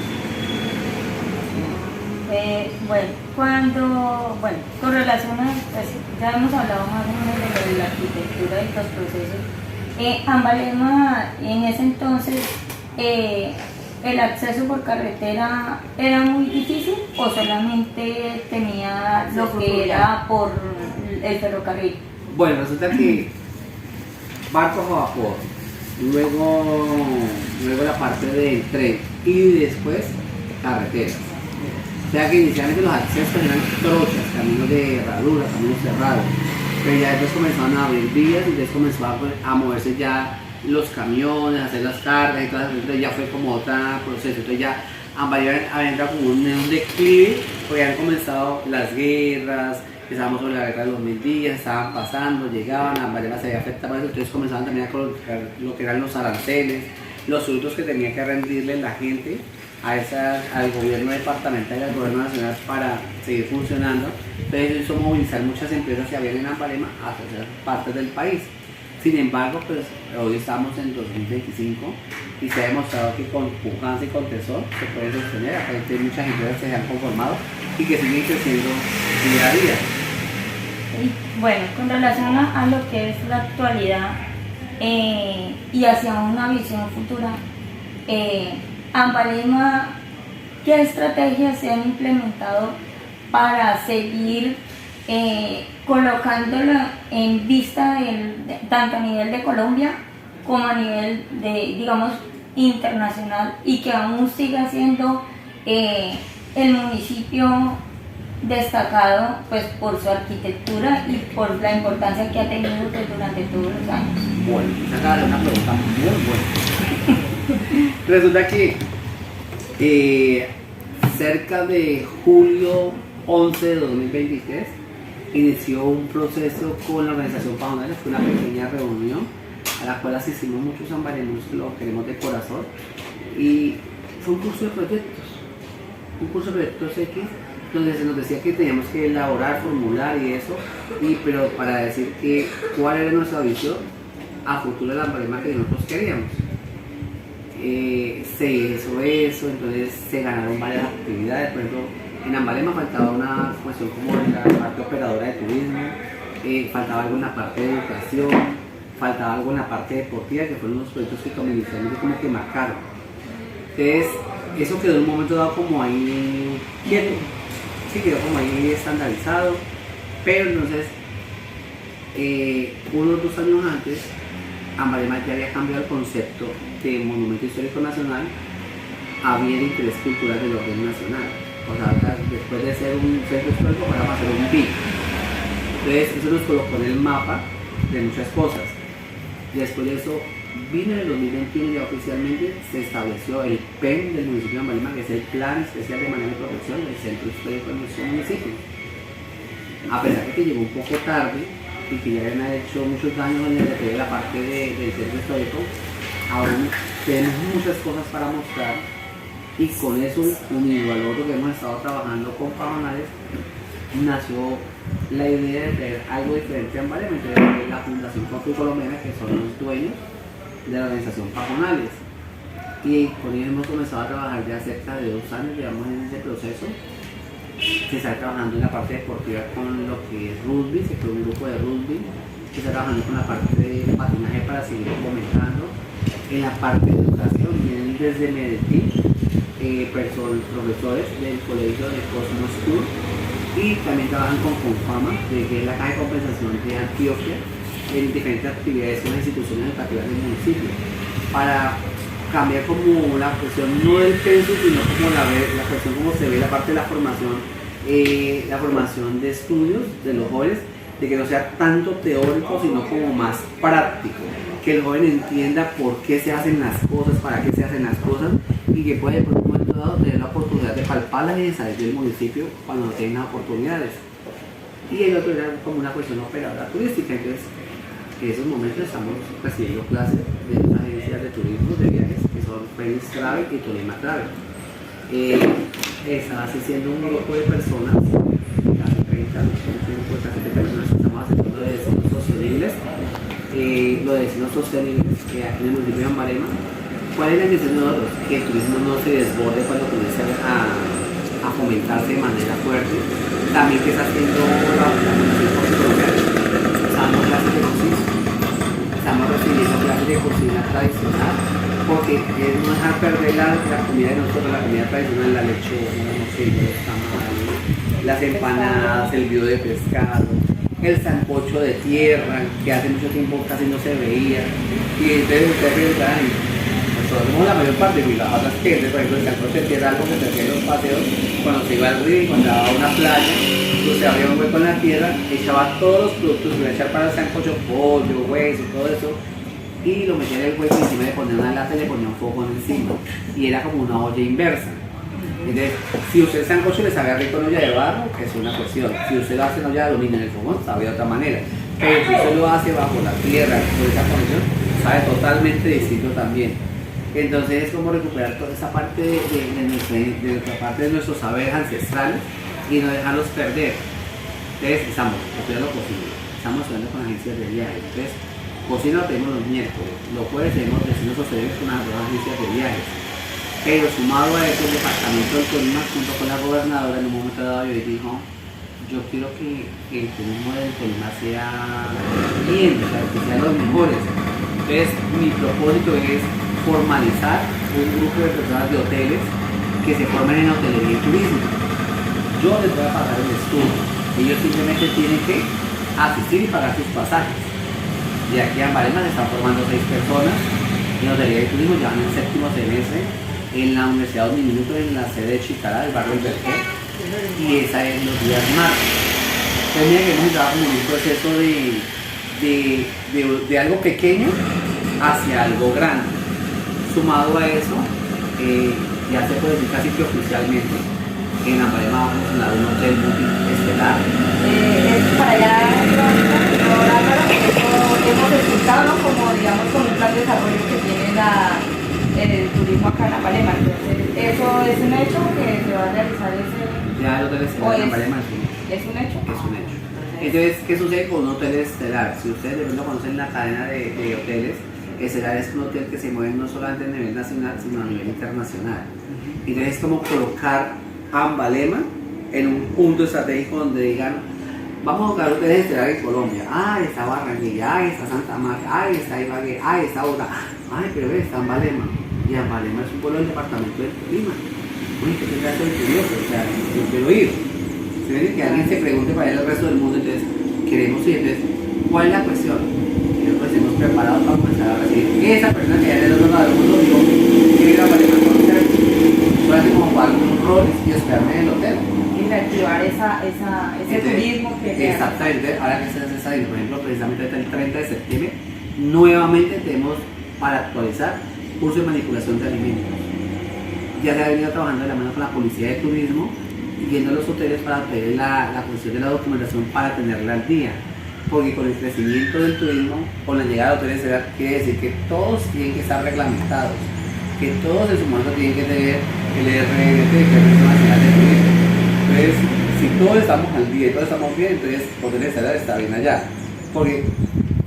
Con relación a, pues, ya hemos hablado más o menos de la arquitectura y los procesos. Ambalema en ese entonces, ¿el acceso por carretera era muy difícil o solamente tenía lo que era por el ferrocarril? Bueno, resulta que barcos a vapor, luego la parte del tren y después carreteras. O sea que inicialmente los accesos eran trochas, caminos de herradura, caminos cerrados, pero ya después comenzaron a abrir vías y después comenzó a moverse ya los camiones, a hacer las cargas y todo eso. Entonces ya fue como otro proceso. Entonces ya había entrado como un declive, porque habían comenzado las guerras, empezábamos sobre la guerra de los 1000 días, estaban pasando, llegaban, Ambalema se había afectado por eso, entonces comenzaban también a colocar lo que eran los aranceles, los frutos que tenía que rendirle la gente al gobierno departamental y al gobierno nacional para seguir funcionando. Entonces eso hizo movilizar muchas empresas que habían en Ambalema hacia otras partes del país. Sin embargo, pues hoy estamos en 2025 y se ha demostrado que con pujanza y con tesón se puede sostener. Acá hay muchas empresas que se han conformado y que siguen creciendo día a día. Y bueno, con relación a lo que es la actualidad y hacia una visión futura, Ambalema, ¿qué estrategias se han implementado para seguir colocándolo en vista tanto a nivel de Colombia como a nivel de, digamos, internacional, y que aún siga siendo el municipio destacado pues por su arquitectura y por la importancia que ha tenido pues, durante todos los años? Bueno, esa acaba de una pregunta muy buena. Resulta que cerca de julio 11 de 2023 inició un proceso con la organización Pajonales. Fue una pequeña reunión a la cual asistimos muchos ambaleños que lo queremos de corazón, y fue un curso de proyectos X, donde se nos decía que teníamos que elaborar, formular y eso, pero para decir que cuál era nuestra visión a futuro de la Ambalema que nosotros queríamos. Se hizo eso, entonces se ganaron varias actividades. Por ejemplo, en Ambalema faltaba una cuestión como la parte operadora de turismo, faltaba algo en la parte de educación, faltaba algo en la parte deportiva, que fueron unos proyectos que inicialmente como que marcaron. Entonces, eso quedó en un momento dado como ahí quieto, sí, quedó como ahí estandarizado, pero entonces, unos 2 años antes, Ambalema ya había cambiado el concepto de Monumento Histórico Nacional a Bien de Interés Cultural del Orden Nacional. O sea, después de ser un centro histórico, ahora va a ser un BIC. Entonces, eso nos colocó en el mapa de muchas cosas. Y después de eso, vino en el 2021 ya oficialmente se estableció el PEN del municipio de Ambalema, que es el Plan Especial de Manejo y Protección del Centro Histórico de nuestro municipio. A pesar de que llegó un poco tarde y que ya habían hecho muchos daños en el de la parte del centro histórico, aún tenemos muchas cosas para mostrar, y con eso, unido al otro que hemos estado trabajando con Pajonales, nació la idea de traer algo diferente a Ambalema. Entonces, la Fundación Confluir Colombiana, que son los dueños de la organización Pajonales, y con ellos hemos comenzado a trabajar ya cerca de 2 años, llevamos en ese proceso. Se está trabajando en la parte deportiva con lo que es rugby, se creó un grupo de rugby, se está trabajando con la parte de patinaje para seguir fomentando. En la parte de educación vienen desde Medellín profesores del colegio de Cosmos School, y también trabajan con Confama, que es la Caja de Compensación de Antioquia, en diferentes actividades con las instituciones educativas del municipio, para cambiar como la cuestión no del peso, sino como la cuestión como se ve la parte de la formación de estudios de los jóvenes, de que no sea tanto teórico, sino como más práctico, que el joven entienda por qué se hacen las cosas, para qué se hacen las cosas, y que puede por un momento dado tener la oportunidad de palpar las necesidades del municipio cuando no tienen las oportunidades. Y el otro era como una cuestión operadora turística. Entonces, en esos momentos estamos recibiendo clases de unas agencias de turismo, de viajes, que son Félix Travel y Tolima Travel. Está asistiendo un grupo de personas, casi 30, casi de personas que estamos haciendo lo de destinos sostenibles, que aquí en el municipio de Ambalema. ¿Cuál es la intención de nosotros? Que el turismo no se desborde cuando comience a fomentarse de manera fuerte. También que está haciendo la Fundación Colombiana. Estamos clases de cocina. Estamos recibiendo clases de cocina tradicional, porque es no dejar perder la comida de nosotros, la comida tradicional, la lechuga, los tamales, las empanadas, el guiso de pescado, el sancocho de tierra, que hace mucho tiempo casi no se veía. Y entonces ustedes preguntan, somos la mayor parte de las otras que, por ejemplo, el sancocho de tierra, algo que se hacía en los paseos, cuando se iba al río y encontraba una playa, se abría un hueco en la tierra, echaba todos los productos que iba a echar para el sancocho, pollo, hueso, todo eso, y lo metía en el hueco, y encima le ponía una lata y le ponía un fogón encima, y era como una olla inversa. Entonces, si usted el sancocho le sabe rico en olla de barro, es una cuestión. Si usted lo hace en olla de aluminio en el fogón, sabe de otra manera. Pero si usted lo hace bajo la tierra, con esa conexión, sabe totalmente distinto también. Entonces es como recuperar toda esa parte de nuestra parte de nuestros saberes ancestrales y no dejarlos perder. Entonces estamos estudiando lo posible, estamos estudiando con agencias de viajes. Entonces Cocina lo tenemos los miércoles, los jueves tenemos destinos hosteleros con las dos agencias de viajes. Pero sumado a eso, el departamento del Tolima, junto con la gobernadora, en un momento dado yo dijo, yo quiero que el turismo del Tolima sea bien, o sea, que sean los mejores. Entonces, mi propósito es formalizar un grupo de personas de hoteles que se formen en hotelería y turismo. Yo les voy a pagar el estudio, ellos simplemente tienen que asistir y pagar sus pasajes. Y aquí en Ambalema se están formando 6 personas en hotelería y turismo, ya van en el 7º semestre en la Universidad Dominico, en la sede de Chicará, del barrio del Berqué, y esa es los días martes. Entonces mira que hemos entrado como en un proceso de algo pequeño hacia algo grande. Sumado a eso, ya se puede decir casi que oficialmente que en Ambalema vamos a funcionar un hotel multiestelar. Para allá hemos escuchado como digamos con un plan de desarrollo que tiene el turismo acá en Ambalema. Entonces, ¿eso es un hecho que se va a realizar ese? Ya el hotel estelar en Ambalema ¿es un hecho? Es un hecho. Entonces, ¿qué sucede con un hotel estelar? Si ustedes de pronto conocen la cadena de hoteles, estelar es un hotel que se mueve no solamente a nivel nacional, sino a nivel internacional. Entonces es como colocar Ambalema en un punto estratégico donde digan, vamos a buscar hoteles estelares en Colombia. Ah, está Barranquilla, ah, está Santa Marta, ah, está Ibagué, ah, está Bogotá. Ay, pero está Ambalema. Y Ambalema es un pueblo del departamento del Tolima. Uy, ¿qué tendrá que ser curioso? O sea, yo quiero ir. Si ven que alguien se pregunte para ir al resto del mundo, entonces queremos ir. Entonces, ¿cuál es la cuestión? Nosotros estemos preparados para comenzar a recibir esa persona que ya en el otro lado del mundo digo, quiero ir a Ambalema a conocer. Solamente como pagar unos roles y hospedarme en el hotel. Y reactivar ese turismo que... Exactamente. Ahora que se hace esa, por ejemplo, precisamente el 30 de septiembre, nuevamente tenemos para actualizar curso de manipulación de alimentos. Ya se ha venido trabajando de la mano con la policía de turismo y yendo a los hoteles para pedir la cuestión de la documentación para tenerla al día. Porque con el crecimiento del turismo, con la llegada de hoteles, quiere decir que todos tienen que estar reglamentados, que todos en su momento tienen que tener el RNT, que es el Registro Nacional de Turismo. Entonces, si todos estamos al día y todos estamos bien, entonces hoteles está bien allá. Porque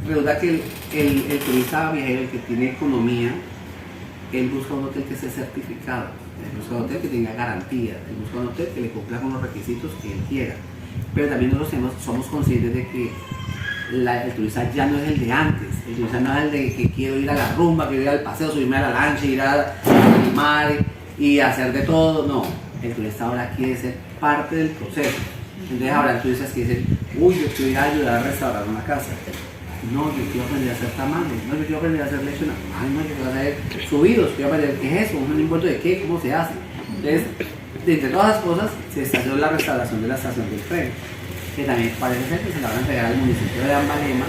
resulta que el turista viajero, el que tiene economía, él busca un hotel que esté certificado, él busca un hotel que tenga garantías, él busca un hotel que le cumpla con los requisitos que él quiera. Pero también nosotros somos conscientes de que el turista ya no es el de antes, el turista no es el de que quiero ir a la rumba, quiero ir al paseo, subirme a la lancha, ir al mar y hacer de todo. No, el turista ahora quiere ser parte del proceso. Entonces ahora el turista quiere decir, uy, yo quiero ir a ayudar a restaurar una casa. No, yo quiero aprender a hacer tamales, no, yo quiero aprender a hacer leche, ay, no, yo quiero hacer subidos, quiero aprender qué es eso, un envuelto de qué, cómo se hace. Entonces, entre todas las cosas, se está haciendo la restauración de la estación del tren, que también parece ser que se la van a entregar al municipio de Ambalema,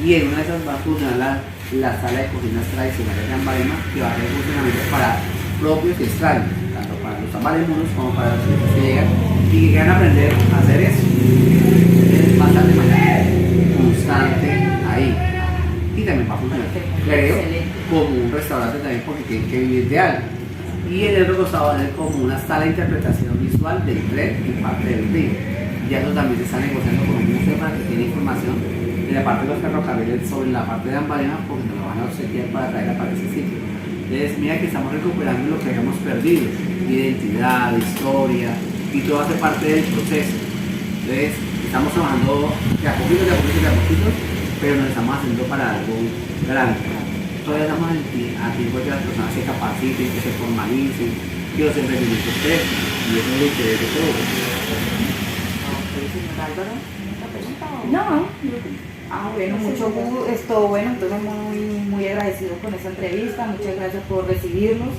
y en una de esas va a funcionar la sala de cocinas tradicionales de Ambalema, que va a tener funcionamiento para propios y extraños, tanto para los ambalemunos como para los turistas que llegan y que quieran aprender a hacer eso. Es bastante manera constante ahí. Y también va a funcionar, creo, como un restaurante también porque tienen que vivir de algo. Y en el otro costado va a ser como una sala de interpretación visual del tren y parte del río. Y eso también se está negociando con un museo para que tiene información de la parte de los ferrocarriles sobre la parte de Ambalema porque nos lo van a obsequiar para traerla para ese sitio. Entonces mira que estamos recuperando lo que habíamos perdido, identidad, historia, y todo hace parte del proceso. Entonces estamos trabajando de a poquitos, pero nos estamos haciendo para algo grande. Todavía estamos a tiempo de que las personas se capaciten, que se formalicen, que los emprendimientos crezcan, y eso es el interés de todos. Señor Álvaro, ¿otra pregunta? No. Bueno, mucho gusto, bueno, entonces muy agradecido con esta entrevista, muchas gracias por recibirnos,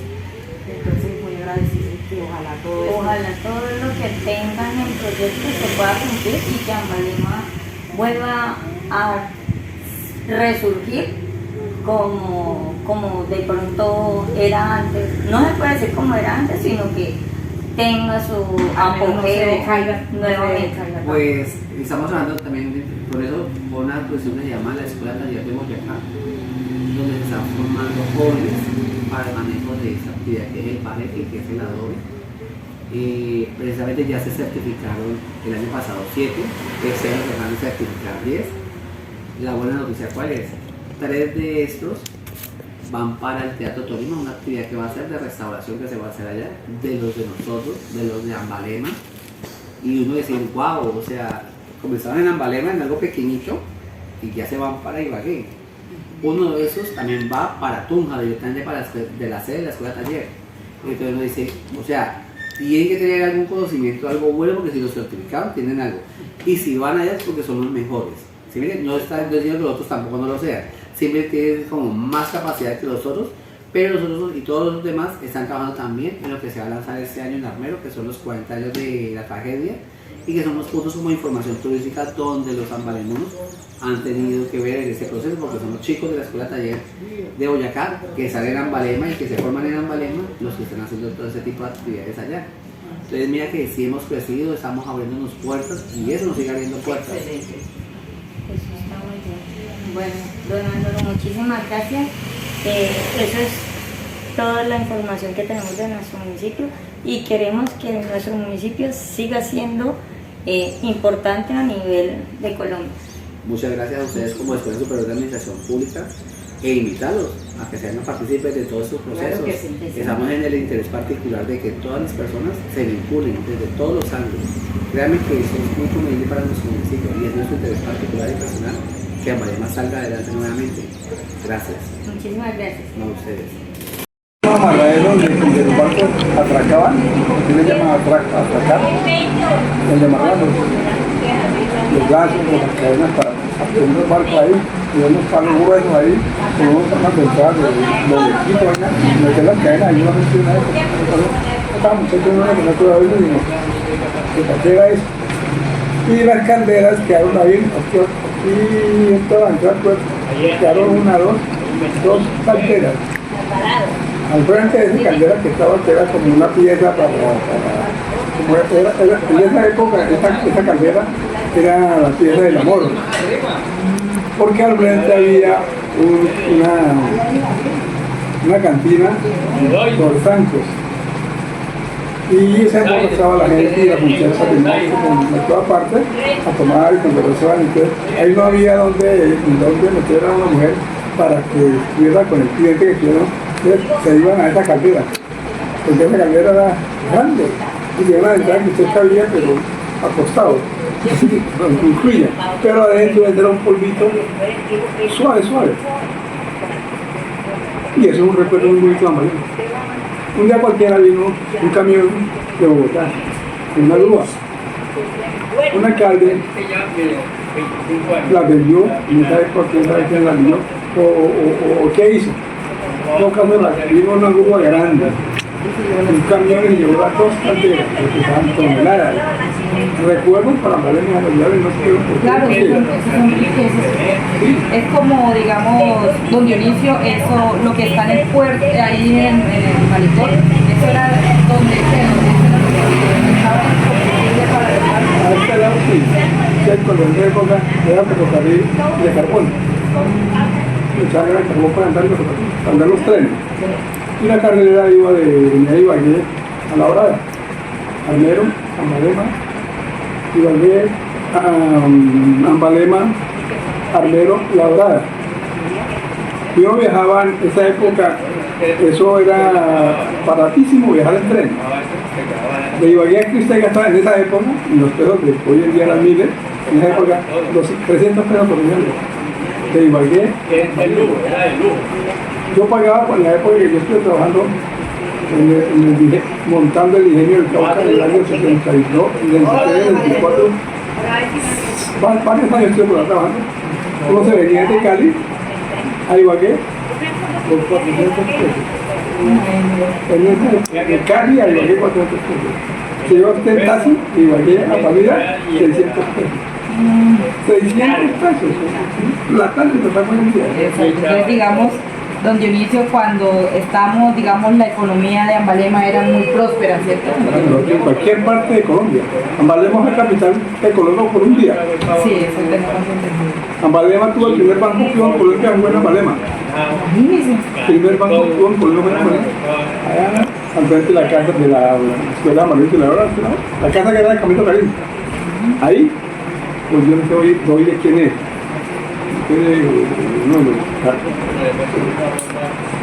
entonces muy agradecido y ojalá todo lo que tengan en proyecto se pueda cumplir y que Ambalema vuelva a resurgir como de pronto era antes. No se puede decir como era antes, sino que tenga su apogeo nuevamente. Pues estamos hablando también, por eso, por una cuestión que se llama la Escuela de Taller de Boyacá, donde se están formando jóvenes para el manejo de esta actividad que es el pareje, que es el adobe. Precisamente ya se certificaron el año pasado 7, este año se van a certificar 10. La buena noticia, ¿cuál es? 3 de estos van para el Teatro Tolima, una actividad que va a ser de restauración que se va a hacer allá, de los de nosotros, de los de Ambalema. Y uno decía, wow, o sea, comenzaron en Ambalema en algo pequeñito y ya se van para Ibagué. Uno de esos también va para Tunja, directamente para de la sede de la escuela taller. Entonces uno dice, o sea, tienen que tener algún conocimiento, algo bueno, porque si los certificados tienen algo. Y si van allá es porque son los mejores. ¿Sí? Miren, no está diciendo que los otros tampoco no lo sean. Siempre tienen como más capacidad que los otros, pero los otros y todos los demás están trabajando también en lo que se va a lanzar este año en Armero, que son los 40 años de la tragedia, y que son los puntos como información turística donde los ambalemonos han tenido que ver en este proceso, porque son los chicos de la escuela taller de Boyacá que salen en Ambalema y que se forman en Ambalema los que están haciendo todo ese tipo de actividades allá. Entonces mira que sí hemos crecido, estamos abriéndonos puertas y eso nos sigue abriendo puertas. Excelente. Eso está muy bien. Bueno, don Álvaro, muchísimas gracias. Eso es toda la información que tenemos de nuestro municipio y queremos que nuestro municipio siga siendo importante a nivel de Colombia. Muchas gracias a ustedes como Escuela Superior de Administración Pública e invitarlos a que sean partícipes de todos estos procesos. Claro que sí. Estamos en el interés particular de que todas las personas se vinculen desde todos los ángulos. Créanme que eso es muy conveniente para nuestro municipio y es nuestro interés particular y personal que Ambalema salga adelante nuevamente. Gracias. Muchísimas gracias. No a ustedes. Amarraderos de los barcos atracaban, así le llaman atracar, el de amarrados, los ganchos, las cadenas para poner el barco ahí, y unos palos gruesos ahí, con unos armas dentadas de equipo, meter las cadenas ahí, una vez una vez, estaba muchacho no le conozco a veces, sino que para qué era eso. Y las calderas quedaron ahí, y en toda la entrada pues, quedaron dos calderas. Al frente de esa caldera que estaba, que era como una pieza como en esa época, esa caldera era la pieza del amor, porque al frente había una cantina por francos, y esa época estaba la gente y las muchachas de toda parte a tomar y conversaban, entonces ahí no había donde meter a una mujer para que estuviera con el cliente que estuvieron. Se iban a esa caldera, porque esa caldera era grande y se iban a entrar que usted cabía pero acostado, así que no incluía, pero adentro era un polvito suave. Y eso es un recuerdo muy bonito de Ambalema. Un día cualquiera vino un camión de Bogotá, una grúa, un alcalde la vendió, y no sabe por qué, sabe quién la vendió o qué hizo. No cambió, vino una grúa grande, un camión y llevó las 2 calderas que pesaban toneladas. Recuerdo para Ambalema no quiero por qué. Claro, esos son riquezas. Es como, digamos, don Dionisio, eso, lo que está en el puerto, ahí en el malecón, eso era donde estaba el para dejar. A este lado sí, cerca de la época era ferrocarril de carbón. Echaban el carbón para andar los trenes. Y la carretera iba de Ibagué a La Dorada, Armero, Ambalema, Ibagué, Ambalema, Armero, La Dorada. Yo viajaba en esa época, eso era baratísimo viajar en tren. De Ibagué a Cristo gastaba en esa época, y los pesos de hoy en día eran miles, en esa época, 300 pesos por día. De Ibagué, yo pagaba por la época que yo estuve trabajando montando el ingenio del Cauca en el año 72, y del 74, varios años estuve por ahí trabajando. Uno se venía de Cali a Ibagué por 400 pesos. En el Cali a Ibagué 400 pesos. Se lleva usted en taxi y Ibagué a Palmira 600 pesos. 600 pesos. La tarde se está poniendo un día. Entonces, digamos, don Dionisio, cuando estamos, digamos, la economía de Ambalema era muy próspera, ¿cierto? En cualquier parte de Colombia. Ambalema es la capital de Colombia por un día. Sí, eso tenemos entendido. Ambalema tuvo el primer banco privado en Colombia, fue en Ambalema. Imagínese. El primer banco privado en Colombia fue en Ambalema. Allá, al frente de la casa de la escuela Manuel de la Hora, la casa que era de Camino Caribe. Ahí, pues yo no sé hoy de quién es.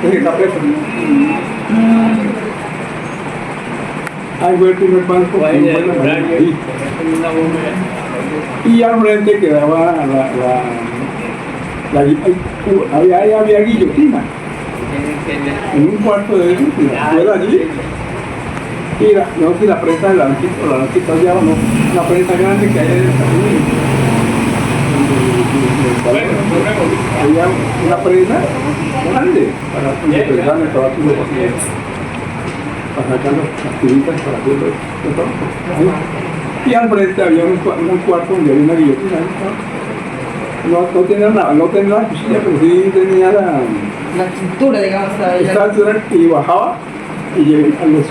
Es que está preso. Ahí fue el primer banco ahí. Y al frente quedaba ahí había guillotina. En un cuarto de eso, era allí. Y no sé si la prensa de la han quitado ya o no, la prensa grande que hay en Estados Unidos. Había una prensa grande para expresar el trabajo para sacar las tiritas para hacerlo de todo. Y al frente había un cuarto donde había una guillotina. No tenía nada, no tenía la cuchilla, pero sí tenía la estructura, digamos, esta altura, y bajaba y a los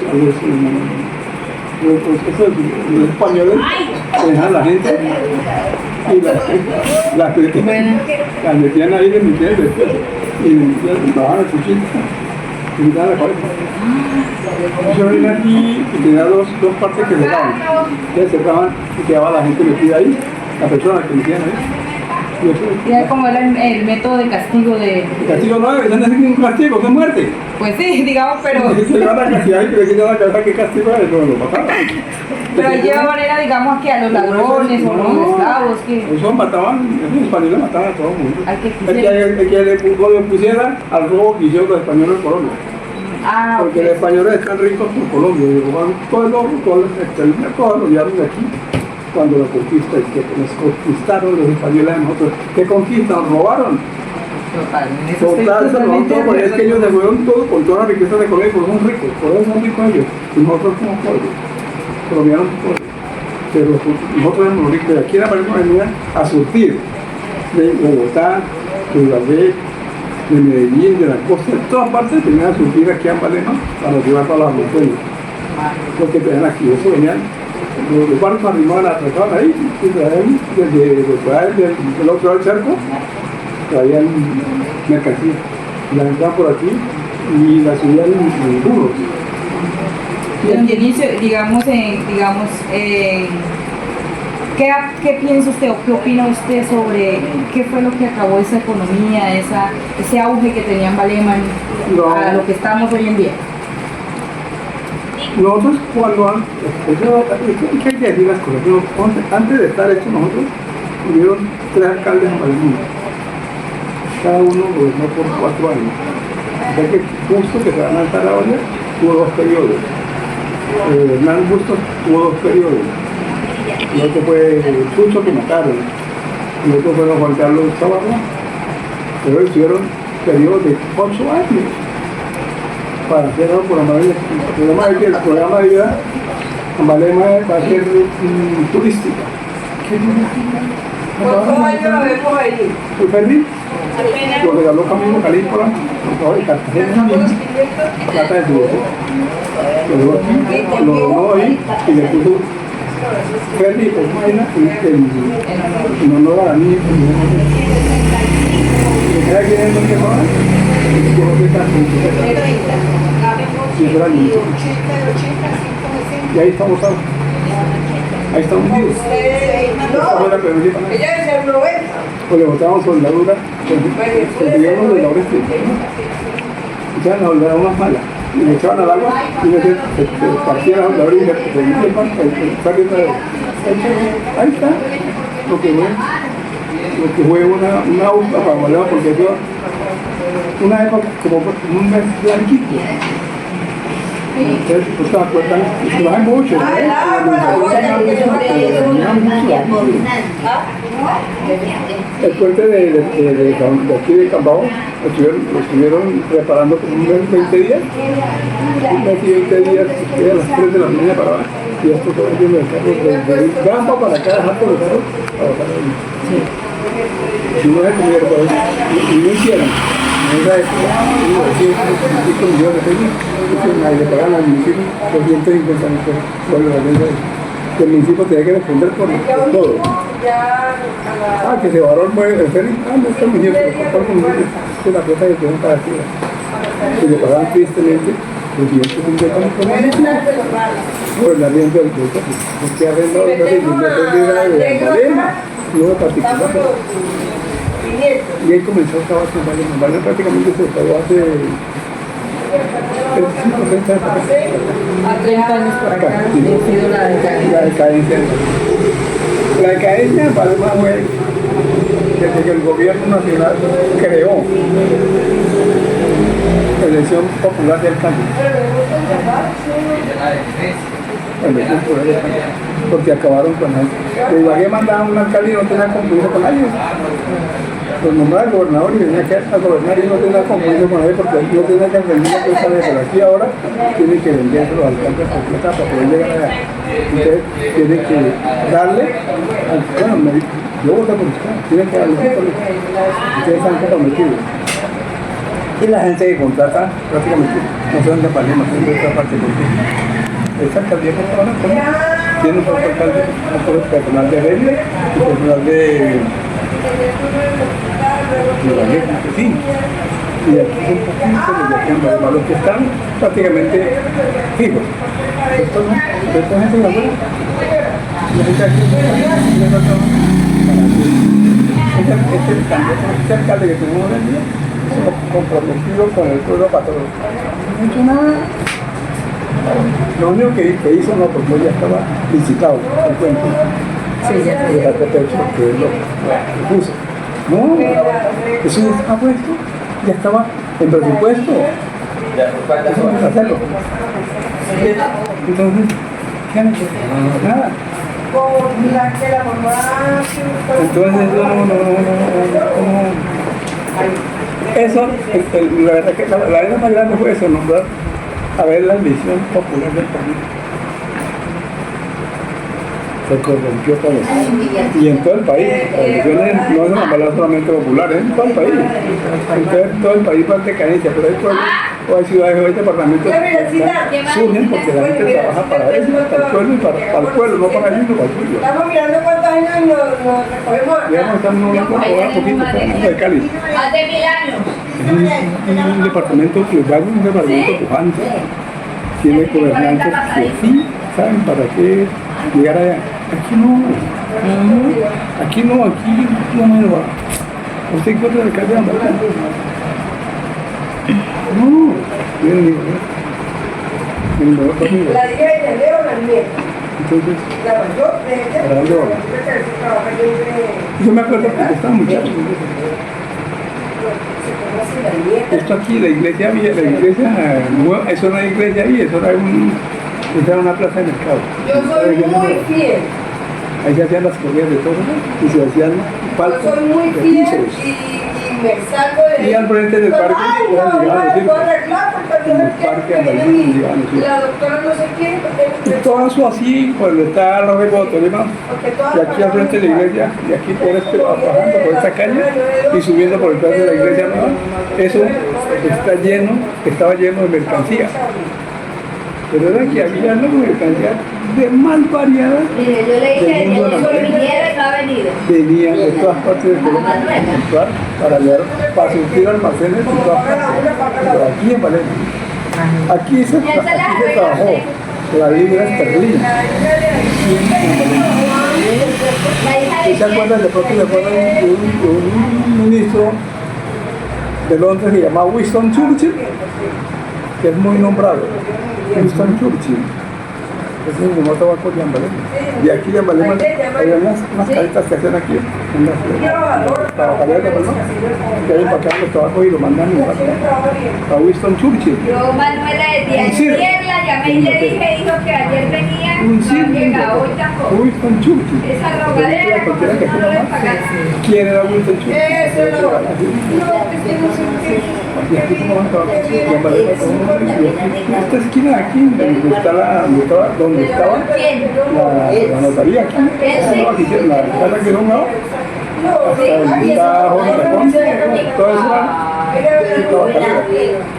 españoles dejaban la gente y las metían ahí, les metían después y les bajaban la cuchilla y les daban la cabeza. Yo venía aquí y tenía dos partes que cerraban. Entonces cerraban y quedaba la gente metida ahí, la persona que metían ahí. Y era como era el método de castigo de... Castigo no, es un castigo, es muerte. Pues sí, digamos, pero... Se van a castigar y que le quitan la cabeza, ¿qué castigo es? No, lo mataron. Pero ahí lleva manera, digamos, que a los ladrones o los esclavos, que... Eso mataban, los españoles mataban a todo el mundo. Al que El que le pusiera al robo que hicieron los españoles en Colombia. Porque los españoles están ricos por Colombia. Todos los llevaron de aquí. Cuando la conquista, que nos conquistaron los españoles a nosotros, ¿qué conquistan? Robaron. Totalmente, porque es que ellos se fueron todo con toda la riqueza de Colombia, porque son ricos, por eso son ricos ellos, y nosotros somos pobres, colombianos pobres, pero nosotros somos ricos, de aquí en la venía a surtir de Bogotá, de Ibagué, de Medellín, de la costa, de todas partes venían a surtir aquí a Ambalema para llevar para las montañas, porque tenían aquí, eso venían. Los barcos arrimaban, atracaban ahí, y traían desde el otro lado del charco, traían mercancía, la entraban por aquí y la subían en burros. Don Dionisio, ¿qué piensa usted o qué opina usted sobre qué fue lo que acabó esa economía, ese auge que tenía Ambalema a lo que estamos hoy en día? Nosotros cuando hay que decir las cosas, antes de estar hecho nosotros hubieron 3 alcaldes en Valledupar, cada uno gobernó por 4 años, o sea que Justo, que se va a lanzar ahora, tuvo 2 periodos, Hernán Bustos tuvo 2 periodos, el otro fue Chucho, que mataron, el otro fue Juan Carlos Chavarro, pero hicieron periodos de 8 años para hacer algo por Ambalema. El programa de vida Ambalema va a ser turística. ¿Qué turística? ¿Cuántos años lo vemos ahí? ¿El Ferri? Lo regaló Camilo Calícola, y Cartagena, plata de su lo donó ahí y le puso Ferri o Mayna en honor a la niña. ¿Sabe quién es Doña Juana? Y ahí estamos ahora. Ahí estamos unidos. Ella es el 90. Pues le votábamos soldadura, digamos de la oeste. Echaban la soldadura más mala. Y le echaban al agua y le partían la soldadura y ahí está lo que fue una UPA para Ambalema, porque fue una época como un mes blanquito. Entonces, ¿te acuerdas? Se bajan mucho. El puente de aquí de Cambao lo estuvieron preparando como un mes, 20 días. Un mes y 20 días, a las 3 de la mañana para abajo. Y esto todo lleno de carros, desde Gamba para acá, dejar por los carros, para bajar ahí. Si no se comieron por ahí, y no hicieron. En esa época, 1.200 millones de pesos, y le pagan al municipio 250 mil pesos por la venta. Que el municipio tenía que responder por todo. Que se varó el mueble del ferry. No está muy bien, pero por municipio, es la plata que tienen para hacer. Y le pagaban tristemente 250 mil pesos por el arriendo del puerto. Porque arrendó el ferry de Ambalema y uno particular. Y ahí comenzó a acabar con Valema. Valema prácticamente se acabó hace 35, 30 años. A 30 años por acá ha Sí. sido la decadencia. La decadencia. La decadencia de Valema fue desde que el gobierno nacional creó elección popular de alcalde. Elección popular de alcalde. Porque acabaron con él. De Ibagué mandaban un alcalde y no tenía compromiso con nadie. Los nombraba el gobernador y venía a gobernar y no tenía compromiso con nadie porque no tenía que vender la cosa de por aquí ahora, tiene que venderse los alcaldes por plata para poder llegar allá. Entonces tiene que darle, bueno, yo voto por usted, tiene que darle por ustedes están comprometidos. Y la gente que contrata prácticamente no son de Palema, son de otra parte del mundo. Esta alcaldía por ahora tiene un propio alcalde, un personal de Heredia y personal de sí. Y aquí son poquitos los de aquí en Valema, los que están prácticamente fijos. Esto no, esto es gente de la buena. La gente aquí no está este alcalde que tenemos hoy en día es comprometido con el pueblo patrón. No ha hecho nada. Lo único que hizo no, porque ya estaba licitado el cuento. Sí, ya se de pecho, que es lo puso. No, eso ya estaba puesto, ya estaba en presupuesto. Eso vamos a hacerlo. Entonces, ¿qué han hecho? Nada. Entonces, no. Eso, la verdad que la idea más grande fue eso, nombrar a ver la visión popular del país. Se corrompió todo. Y en todo el país, las elecciones no es una mala solamente popular, es en todo el país. Entonces todo el país va en decadencia, pero hay pueblos, o hay ciudades o hay departamentos que surgen porque la gente trabaja para eso, para el pueblo y para el pueblo, no para ellos, para el suyo. Estamos mirando cuántos años nos recogemos acá. Ya estamos hablando ahora poquito, de Cali. Más de 1000 años. Es un departamento privado, un departamento pujante. Tiene gobernantes que sí saben para qué llegar allá. Aquí no. Aquí no me lo va. ¿Usted encuentra el alcalde de Ambato? No. Miren, La dije de enero o la nieta. entonces, La mayor de ella. ¿para dónde va? Yo me acuerdo porque estaba muchacho. Esto aquí, la iglesia nueva, eso no es iglesia ahí, eso era una plaza de mercado. Yo soy muy fiel. Ahí se hacían las corridas de todo y se hacían palcos Yo soy muy de fiel pisos. y me salgo de... Y al frente del parque Ay, eran no, llegaban los no, circos. arreglar porque En no el quiero parque que Ambato viene llegaban los circos. la doctora no se quiere Y porque... todo eso así, cuando está Roberto Tolima, y aquí al frente de la iglesia, y aquí por bajando por esta calle y subiendo por el plazo de la iglesia nueva, eso estaba lleno de mercancía. Pero era que había una mercancía de mal variada. Mire, yo le dije, Del mundo de la yo moda. viniera y no ha venido. Venían de todas partes de Colombia a comprar para surtir almacenes de todas partes. Pero aquí en Valencia. Aquí se trabajó la libra esterlina. ¿Sí se acuerdan? De pronto se acuerdan de un ministro de Londres que se llamaba Winston Churchill, que es muy nombrado. Winston Churchill. Ese es el mismo tabaco de Ambalema. Y aquí de Ambalema hay unas caritas que hacen aquí, unas tabacaleras de Palma, que hay empacados los tabacos y lo mandan a Winston Churchill. Yo, Manuela, desde ayer la llamé y le dije, dijo que ayer venía, Un no ha llegado, hoy tampoco. Winston Churchill. Esa rogadera, como si no lo deben pagar. ¿Quién era Winston Churchill? Eso no. Y aquí como van todos, y Ambalema y esta esquina de aquí, donde estaba la notaría aquí, la casa que era un lado, hasta el Tajo, el Tacón, todo eso era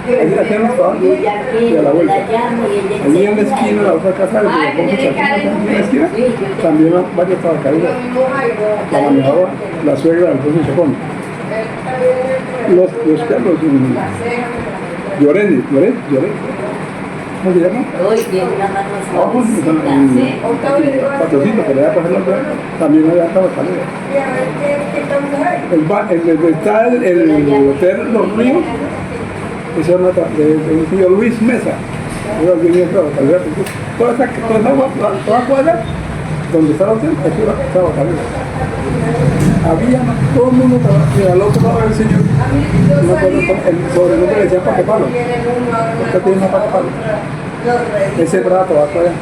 ahí hacían los trabajos y a la vuelta. Allí en la esquina, la otra casa, en la esquina, también varias tabacaleras. La manejadora, la suegra del Alfonso Chacón. Los Llorens, ¿cómo se llama? Abajo, Patrocito, pero ya pasé la otra, también había tabacalera. donde está el hotel Los Ríos, que se llama el señor Luis Mesa. Era el dueño de la localidad. Toda esa cuadra donde está el hotel, aquí estaba Calera. Había todo el mundo trabajando. Al otro lado del señor, no recuerdo el sobrenombre le decía Paquepalo. Usted tiene una Paquepalo. Él sembraba tabaco allá.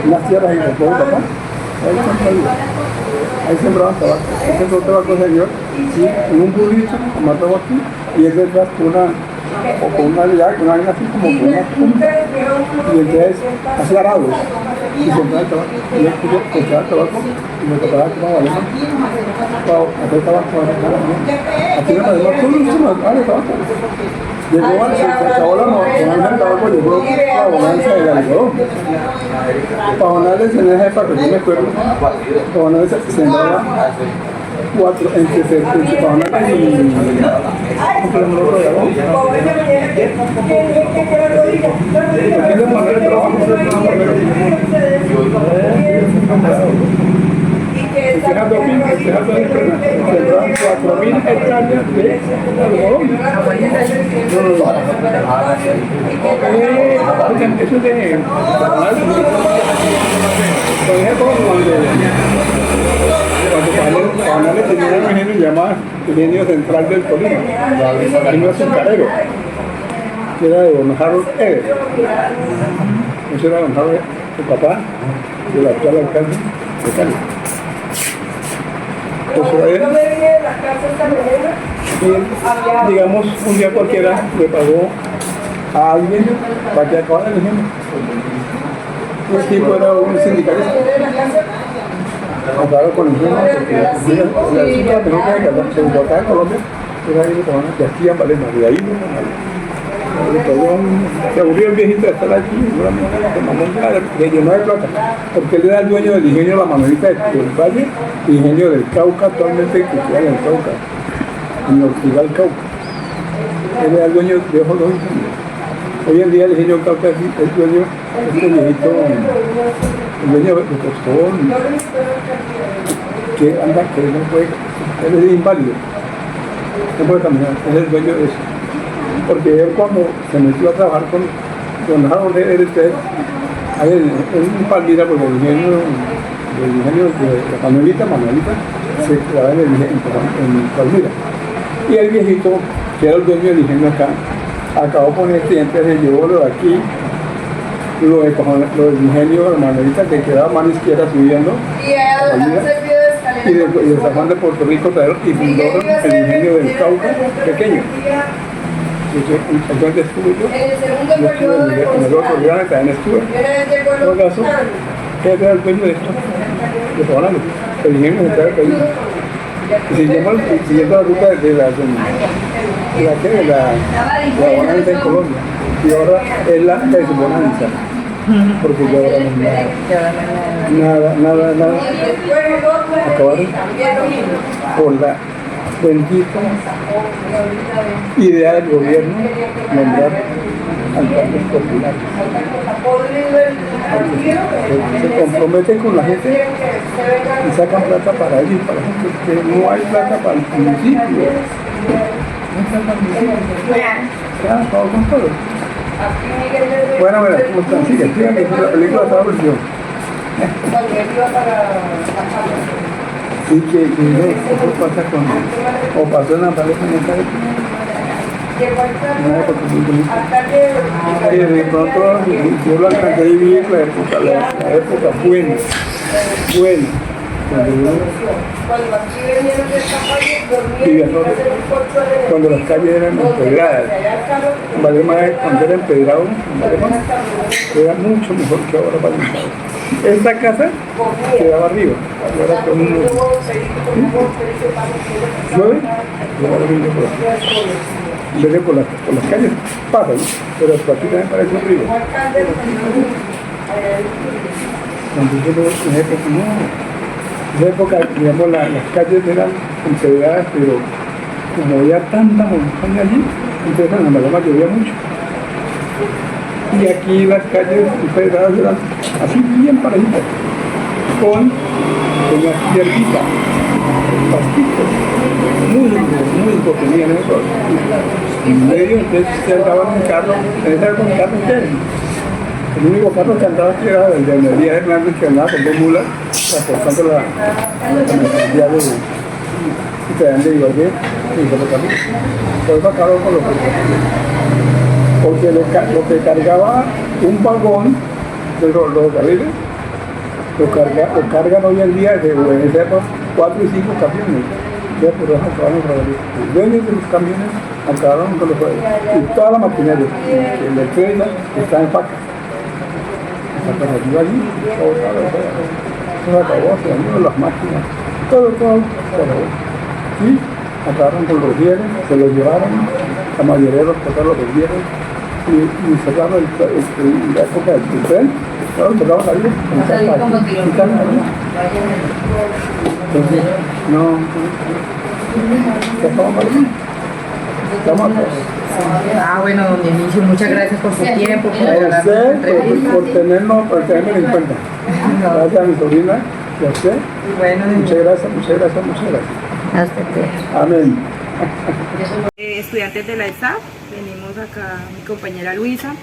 Unas tierras en el pueblo de papá. Ahí sembraban tabaco. Él sembró tabaco el señor, sí, en un burrito, mataba aquí, y él detrás con una vaina así como con una punta, y entonces hacía arados y sembraba el tabaco. Y él compraba el tabaco y me tocaba como Balema para hacer tabaco. Aquí no me demás, todo el mundo me tabaco. Llegó se acabó la bonanza del tabaco, llegó la bonanza del algodón. Pajonales en esa época, yo me acuerdo, Pajonales se sembraba entre Pajonales y sembraban 4.000 hectáreas de algodón. Eso es de Pajonales tenía un ingenio llamado el ingenio central del Tolima, un azucarero, que era de don Harold Eder. Ese era don Harold, su papá, del actual alcalde de Cali. Y digamos, un día cualquiera le pagó a alguien para que acabara el ingenio. El tipo era un sindicalista. Acababa con el ingenio porque la última película de Bogotá, Colombia, era ahí de aquí a Ambalema, de ahí se aburrió el viejito de estar aquí, le llenó de plata, porque él era el dueño del ingenio La Manuelita del Valle, ingenio del Cauca, actualmente que queda en el Cauca, en el Hospital Cauca. Él era el dueño de esos dos ingenios. Hoy en día el ingenio del Cauca es el dueño, este viejito, el dueño de Tostón, que anda, que no puede, él es inválido, no puede caminar, él es el dueño de eso. Porque él cuando se metió a trabajar con Harold Eder, ahí en Palmira, porque el ingenio de la Manuelita se quedaba en Palmira. Y el viejito, que era el dueño del ingenio acá, acabó con el cliente, se llevó lo de aquí, lo del ingenio de la Manuelita, que quedaba a mano izquierda subiendo, y de San Juan de Puerto Rico y fundó el ingenio del Cauca pequeño. Entonces estuve yo en el otro día también estuve. En todo caso, ¿qué era el dueño de esto? De Pajonales, el ingenio de cada país. Y siguiendo la ruta de la bonanza en Colombia. Y ahora es la desbonanza. Porque ya ahora no es nada. Acabaron por la bendita idea del gobierno nombrar alcaldes populares. Se comprometen con la gente y sacan plata para ellos, para la gente, que no hay plata para el municipio. No hay plata para el municipio. Ya, todo con todo. Bueno, mira, ¿cómo están? Sigue, síganme, la película está versión. Y que eso pasa con, o pasó en la pareja en esta época. Una época muy bonita. Y de pronto yo lo alcancé a vivir la época buena. Cuando las calles eran empedradas. Valema, cuando era empedrado, era mucho mejor que ahora Valema. Esta casa quedaba arriba, ahora con un llueve, en vez de por las calles pasa, ¿no? Pero por aquí también parece un río. Cuando yo en esa época, no, en esa época, digamos, las calles eran empedradas, pero como había tanta montaña allí, entonces en la Valema llovía mucho. Y aquí las calles empedradas eran así bien parejitas, con tenía hierbita, pastitos, muy tenían eso. En medio, entonces se andaba en un carro, en ese era un carro entero. El único carro que andaba aquí era el de Melía Hernández, que andaba con 2 mulas, transportando la mercancía de Ibagué y ferrocarril. Fue sacado con los ferrocarriles. Porque lo que cargaba un vagón de los ferrocarriles, lo cargan hoy en día, en esa época, 4 y 5 camiones. Ya por eso acabaron los dueños de los camiones acabaron con los ferrocarriles. Y toda la maquinaria, la estrella, está en Paca. Hasta que arriba allí, todo se acabó, se dañaron las máquinas, todo se acabó. Y acabaron con los bienes, se los llevaron, la mayoría de los pasaron los bienes y cerraron la época del tren, cerraron la vida, entonces, no, estamos mal. Estamos mal. Bueno, don Dionisio, muchas gracias por su tiempo, por A regalarnos usted, esta entrevista. por tenernos en cuenta. Gracias a mi sobrina y a usted. Bueno, Muchas gracias, muchas gracias, muchas gracias. Hasta que. Amén. Estudiantes de la ESAP, venimos acá mi compañera Luisa,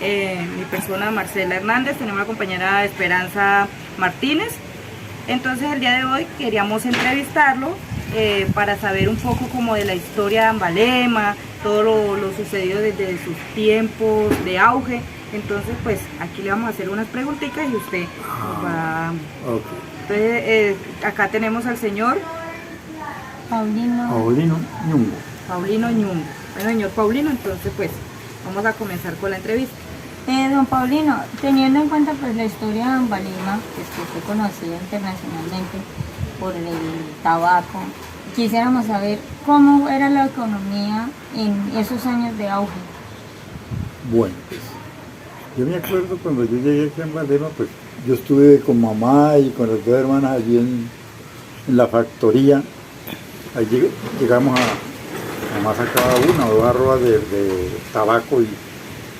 mi persona Marcela Hernández, tenemos la compañera Esperanza Martínez. Entonces el día de hoy queríamos entrevistarlo para saber un poco como de la historia de Ambalema, todo lo sucedido desde sus tiempos de auge. Entonces pues aquí le vamos a hacer unas preguntitas y usted nos va... Okay. Entonces acá tenemos al señor Paulino Ñungo. Paulino Ñungo. Bueno, señor Paulino, entonces pues vamos a comenzar con la entrevista. Don Paulino, teniendo en cuenta pues la historia de Ambalema, que fue conocida internacionalmente por el tabaco, quisiéramos saber cómo era la economía en esos años de auge. Bueno, pues yo me acuerdo cuando yo llegué aquí a Ambalema, pues yo estuve con mamá y con las 2 hermanas allí en la factoría. Ahí llegamos mamá sacaba 1 o 2 arrobas de tabaco y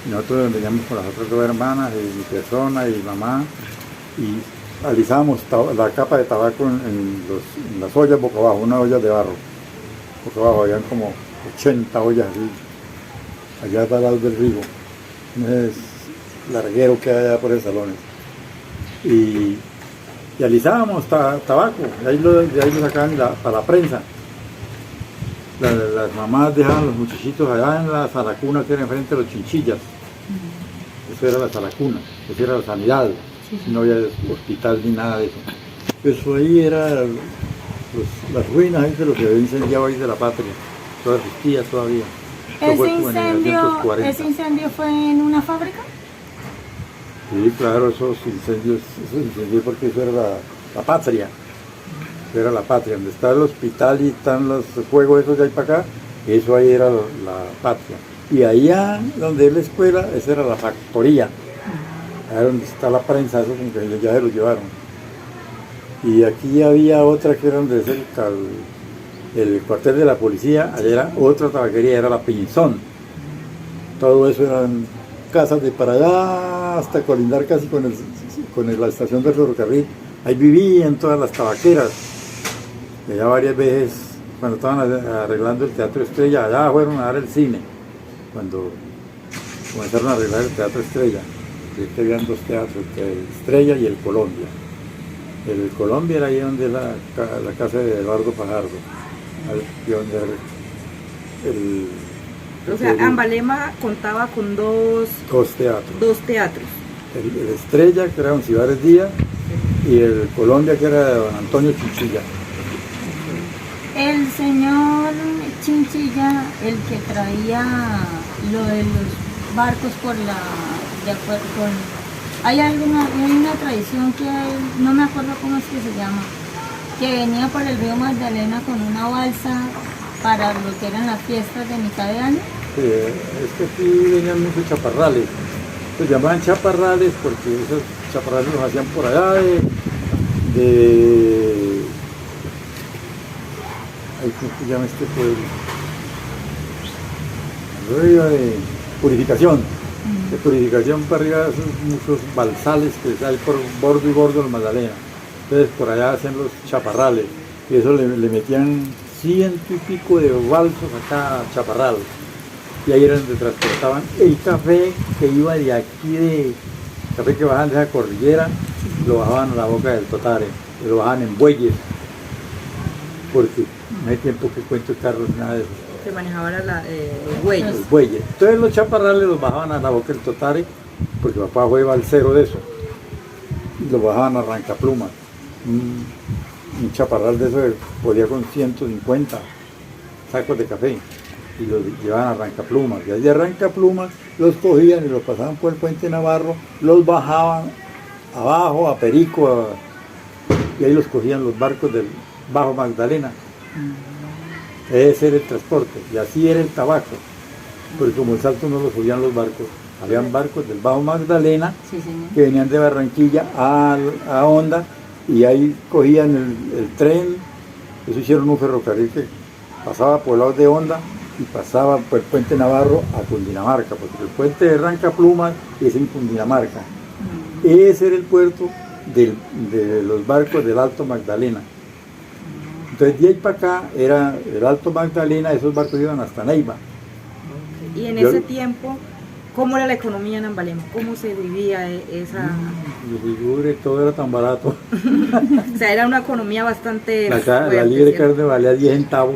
nosotros veníamos con las otras 2 hermanas y mi persona y mamá y alisábamos la capa de tabaco en las ollas boca abajo, una olla de barro. Boca abajo habían como 80 ollas así, allá al lado del río. Es larguero que hay allá por esos salones. Y alisábamos tabaco, de ahí lo sacaban para la prensa. Las mamás dejaban los muchachitos allá en la salacuna que era enfrente de los chinchillas. Eso era la salacuna, eso era la sanidad, no había hospital ni nada de eso. Eso ahí era las ruinas ahí de lo que había incendiado ahí de la patria, todo existía todavía. ¿Ese incendio fue en una fábrica? Sí, claro, esos incendios porque eso era la patria. Era la patria, donde está el hospital y están los juegos esos de ahí para acá, eso ahí era la patria. Y allá donde es la escuela, esa era la factoría, allá donde está la prensa, eso como que ya se lo llevaron. Y aquí había otra que era donde es el cuartel de la policía, allá era otra tabaquería, era la Pinzón. Todo eso eran casas de para allá hasta colindar casi con la estación del ferrocarril. Ahí vivían todas las tabaqueras. Allá varias veces, cuando estaban arreglando el Teatro Estrella, allá fueron a dar el cine, cuando comenzaron a arreglar el Teatro Estrella, que habían 2 teatros, el Estrella y el Colombia. El Colombia era ahí donde la casa de Eduardo Fajardo, O sea, Ambalema contaba con dos teatros. El Estrella, que era don Cibares Díaz, y el Colombia, que era de don Antonio Chinchilla. El señor Chinchilla, el que traía lo de los barcos hay una tradición que no me acuerdo cómo es que se llama, que venía por el río Magdalena con una balsa para lo que eran las fiestas de mitad de año. Sí, es que aquí venían muchos chaparrales, se llamaban chaparrales porque esos chaparrales los hacían por allá ¿cómo se llama este pueblo? Arriba de Purificación. De Purificación para arriba son muchos balsales que hay por bordo y bordo del Magdalena. Entonces por allá hacen los chaparrales, y eso le metían 100 y pico de balsos a cada chaparral. Y ahí era donde transportaban el café que iba de aquí, de café que bajaban de esa cordillera, lo bajaban a la boca del Totare, y lo bajaban en bueyes, porque no hay tiempo que cuento carros, nada de eso. Se manejaban los bueyes. Los bueyes. Entonces los chaparrales los bajaban a la boca del Totare, porque papá fue balsero de eso, y los bajaban a Rancaplumas. Un chaparral de eso podía con 150 sacos de café, y los llevaban a Rancaplumas, y allí de Rancaplumas los cogían y los pasaban por el puente Navarro, los bajaban abajo a Perico, y ahí los cogían los barcos del Bajo Magdalena. Ese era el transporte, y así era el tabaco, porque como el Salto no lo subían los barcos, habían barcos del Bajo Magdalena que venían de Barranquilla a Honda, y ahí cogían el tren. Eso hicieron un ferrocarril que pasaba por el lado de Honda y pasaba por el puente Navarro a Cundinamarca, porque el puente de Rancaplumas es en Cundinamarca. Ese era el puerto de los barcos del Alto Magdalena. Entonces de ahí para acá era el Alto Magdalena, esos barcos iban hasta Neiva. Y en ese tiempo, ¿cómo era la economía en Ambalema? ¿Cómo se vivía esa...? Todo era tan barato. O sea, era una economía bastante La fuerte, libre ¿cierto? carne valía 10 centavos,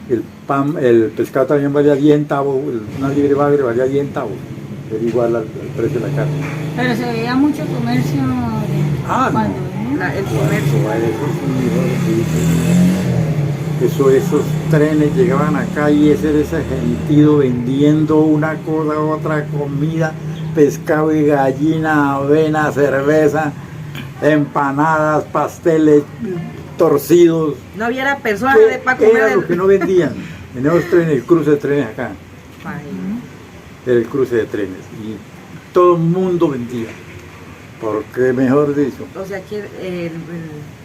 el pescado también valía 10 centavos, una libre bagre valía 10 centavos, era igual al precio de la carne. Pero se veía mucho comercio El comercio. Esos trenes llegaban acá y ese era ese gentío vendiendo una cosa, otra comida, pescado y gallina, avena, cerveza, empanadas, pasteles, torcidos. No había personas para comer. Era lo que no vendían en esos trenes, el cruce de trenes acá. Era el cruce de trenes y todo el mundo vendía. Porque mejor dicho. O sea que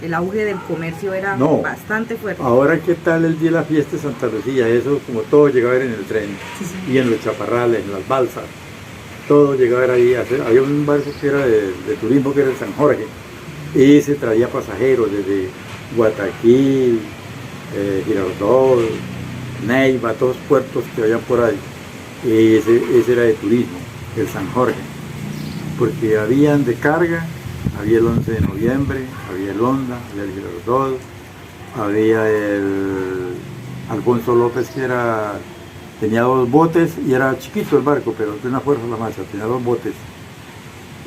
el auge del comercio era bastante fuerte. Ahora, ¿qué tal el día de la fiesta de Santa Lucía? Eso, como todo llegaba a ver en el tren, y en los chaparrales, en las balsas, todo llegaba a ver ahí. Había un barco que era de turismo, que era el San Jorge, y se traía pasajeros desde Guataquí, Girardot, Neiva, todos los puertos que había por ahí. Y ese era de turismo, el San Jorge. Porque habían de carga, había el 11 de noviembre, había el Honda, había el Girardot, había el Alfonso López, que tenía 2 botes y era chiquito el barco, pero de una fuerza la masa, tenía 2 botes.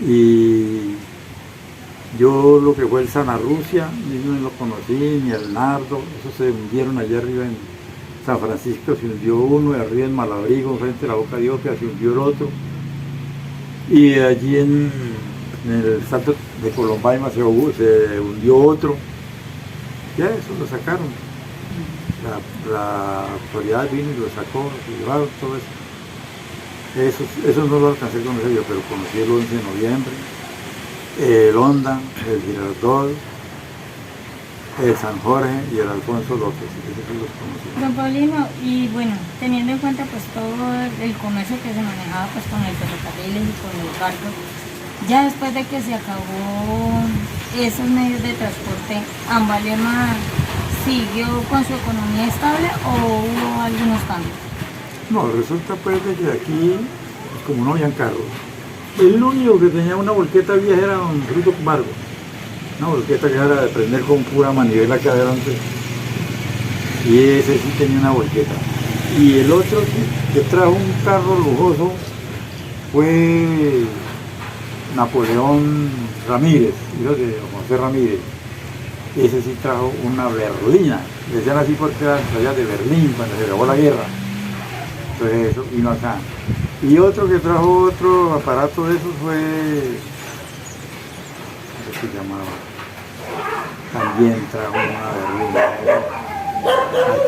Y yo lo que fue el Sana Rusia, yo no lo conocí, ni el Nardo, esos se hundieron allá arriba en San Francisco, se hundió uno, y arriba en Malabrigo, frente a la Boca de Opia, se hundió el otro. Y allí en el Salto de Colombaima se hundió otro. Ya eso lo sacaron. La autoridad vino y lo sacó, se llevaron todo eso. Eso no lo alcancé a conocer yo, pero conocí el 11 de noviembre, el Honda, el Girardot, el San Jorge y el Alfonso López. Esos los conocí. Don Paulino, y bueno, teniendo en cuenta pues todo el comercio que se manejaba pues con el ferrocarril y con los barcos, ya después de que se acabó esos medios de transporte, ¿Ambalema siguió con su economía estable o hubo algunos cambios? No, resulta pues de que aquí, pues, como no habían carros, el único que tenía una volqueta vieja era don Fruto Camargo. Una volqueta que era de prender con pura manivela que adelante, y ese sí tenía una volqueta. Y el otro que trajo un carro lujoso fue Napoleón Ramírez, hijo de José Ramírez. Ese sí trajo una berlina, decían así porque era allá de Berlín cuando se acabó la guerra. Entonces eso vino acá. Y otro que trajo otro aparato de esos fue, ¿cómo se llamaba? También trajo una berlina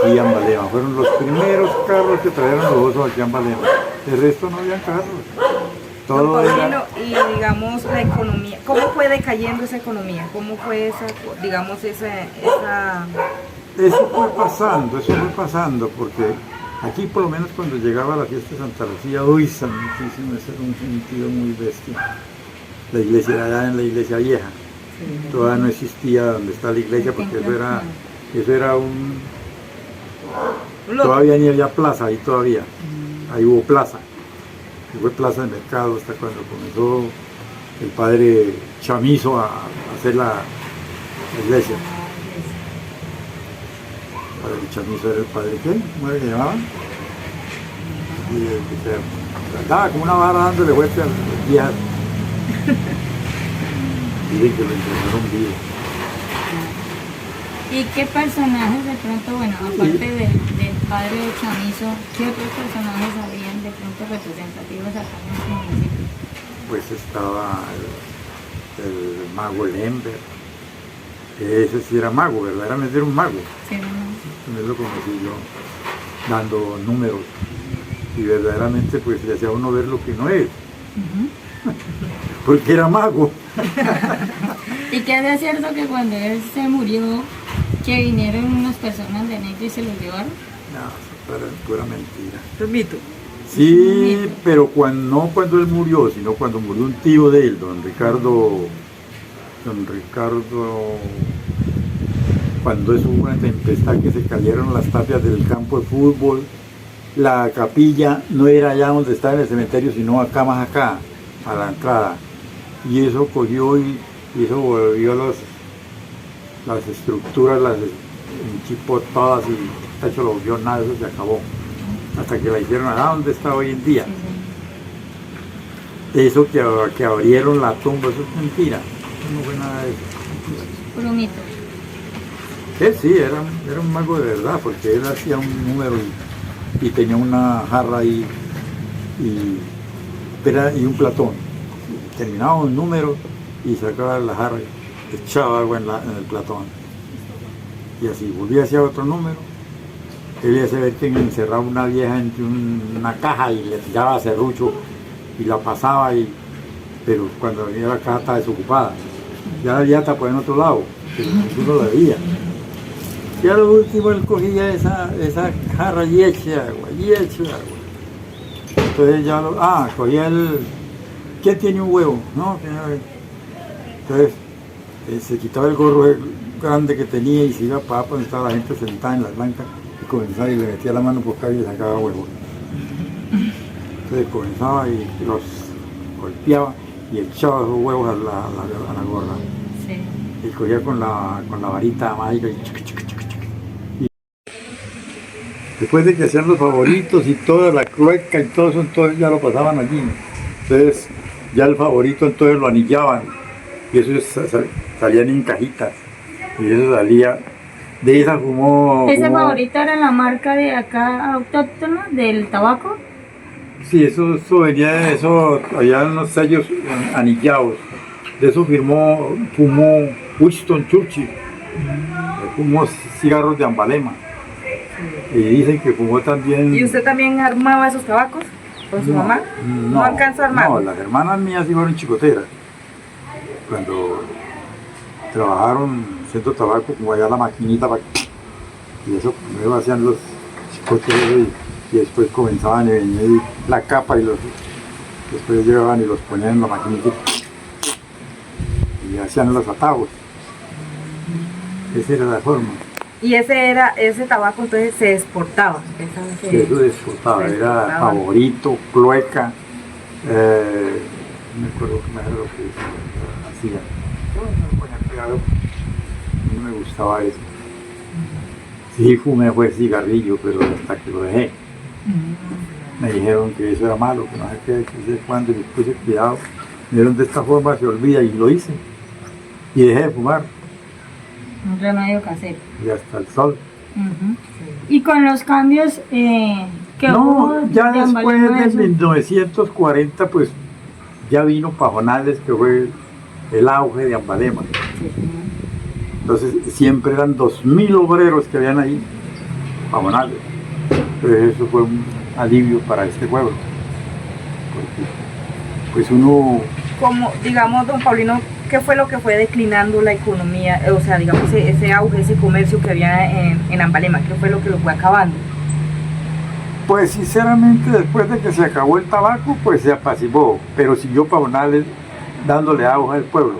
aquí a Ambalema. Fueron los primeros carros que trajeron los osos aquí a Ambalema. El resto no había carros. Todo era... Y digamos la economía, ¿cómo fue decayendo esa economía? ¿Cómo fue esa, digamos, esa... Eso fue pasando, porque aquí por lo menos cuando llegaba la fiesta de Santa Lucía, uy, santísimo, ese era un sentido muy bestia. La iglesia era allá en la iglesia vieja. todavía no existía donde está la iglesia, porque eso era todavía ni había plaza ahí todavía, ahí hubo plaza, y fue plaza de mercado hasta cuando comenzó el padre Chamizo a hacer la iglesia. El padre Chamizo era el padre, ¿qué? ¿Cómo era que llamaban? Y se andaba como una vara dándole vueltas a las viejas. Dicen que lo enterraron vivo. ¿Y qué personajes de pronto, bueno, aparte del padre de Chamizo, qué otros personajes habían de pronto representativos acá en este municipio? Pues estaba el mago Lember, ese sí era mago, verdaderamente era un mago. Sí, ¿no? También lo conocí yo, dando números, y verdaderamente pues le hacía a uno ver lo que no es, porque era mago. ¿Y qué es cierto que cuando él se murió, que vinieron unas personas de negro y se los llevaron? No, eso era pura mentira. Es mito. Sí, pero no cuando él murió, sino cuando murió un tío de él, don Ricardo, cuando eso hubo una tempestad que se cayeron las tapias del campo de fútbol, la capilla no era allá donde está en el cementerio, sino acá más acá, a la entrada, y eso cogió y eso volvió las estructuras, las enchipó todas y hecho lo volvió nada, eso se acabó, hasta que la hicieron allá donde está hoy en día. Eso que abrieron la tumba, eso es mentira, eso no fue nada de eso. Puro mito. Él sí, era un mago de verdad, porque él hacía un número y tenía una jarra ahí y un platón. Terminaba un número y sacaba la jarra y echaba agua en el platón. Y así, volvía hacia otro número. Él iba a ver que encerraba una vieja entre una caja y le tiraba serrucho y la pasaba, pero cuando venía la caja estaba desocupada. Ya la vieja tapó en otro lado, pero ninguno la veía. Y a lo último él cogía esa jarra y echa agua. Entonces ya cogía ¿quién tiene un huevo? No, entonces se quitaba el gorro grande que tenía y se iba para donde estaba la gente sentada en las bancas y comenzaba y le metía la mano por acá y le sacaba huevos. Entonces comenzaba y los golpeaba y echaba esos huevos a la gorra. Sí. Y cogía con la varita mágica y después de que hacían los favoritos y toda la cloaca y todo eso, entonces ya lo pasaban allí. Entonces ya el favorito entonces lo anillaban y eso salían en cajitas y eso salía, de esa fumó... ¿Ese favorito era la marca de acá autóctona del tabaco? Sí, eso venía de eso, había unos sellos anillados, de eso fumó Winston Churchill, fumó cigarros de Ambalema. Y dicen que fumó también... ¿Y usted también armaba esos tabacos con su mamá? ¿No alcanzó a armar? No, las hermanas mías sí fueron chicoteras. Cuando trabajaron haciendo tabaco, como allá la maquinita, y eso primero hacían los chicotes y después comenzaban y venía la capa y después llegaban y los ponían en la maquinita y hacían los atavos. Esa era la forma. Y ese tabaco entonces se exportaba. Eso se exportaba, era favorito, cloaca, no me acuerdo qué más era lo que hacía. No me gustaba eso. Sí fumé fue cigarrillo, pero hasta que lo dejé. Me dijeron que eso era malo, que no sé qué, que sé cuándo, y me puse cuidado. Me dijeron de esta forma se olvida y lo hice. Y dejé de fumar. Un remedio casero. Y hasta el sol. ¿Y con los cambios que hubo? Ya después de 1940, pues ya vino Pajonales, que fue el auge de Ambalema. Entonces siempre eran 2.000 obreros que habían ahí, Pajonales. Entonces eso fue un alivio para este pueblo. Porque, pues uno... Como, digamos, don Paulino, ¿qué fue lo que fue declinando la economía? O sea, digamos, ese auge, ese comercio que había en Ambalema, ¿qué fue lo que lo fue acabando? Pues sinceramente, después de que se acabó el tabaco, pues se apaciguó, pero siguió Pajonales dándole auge al pueblo,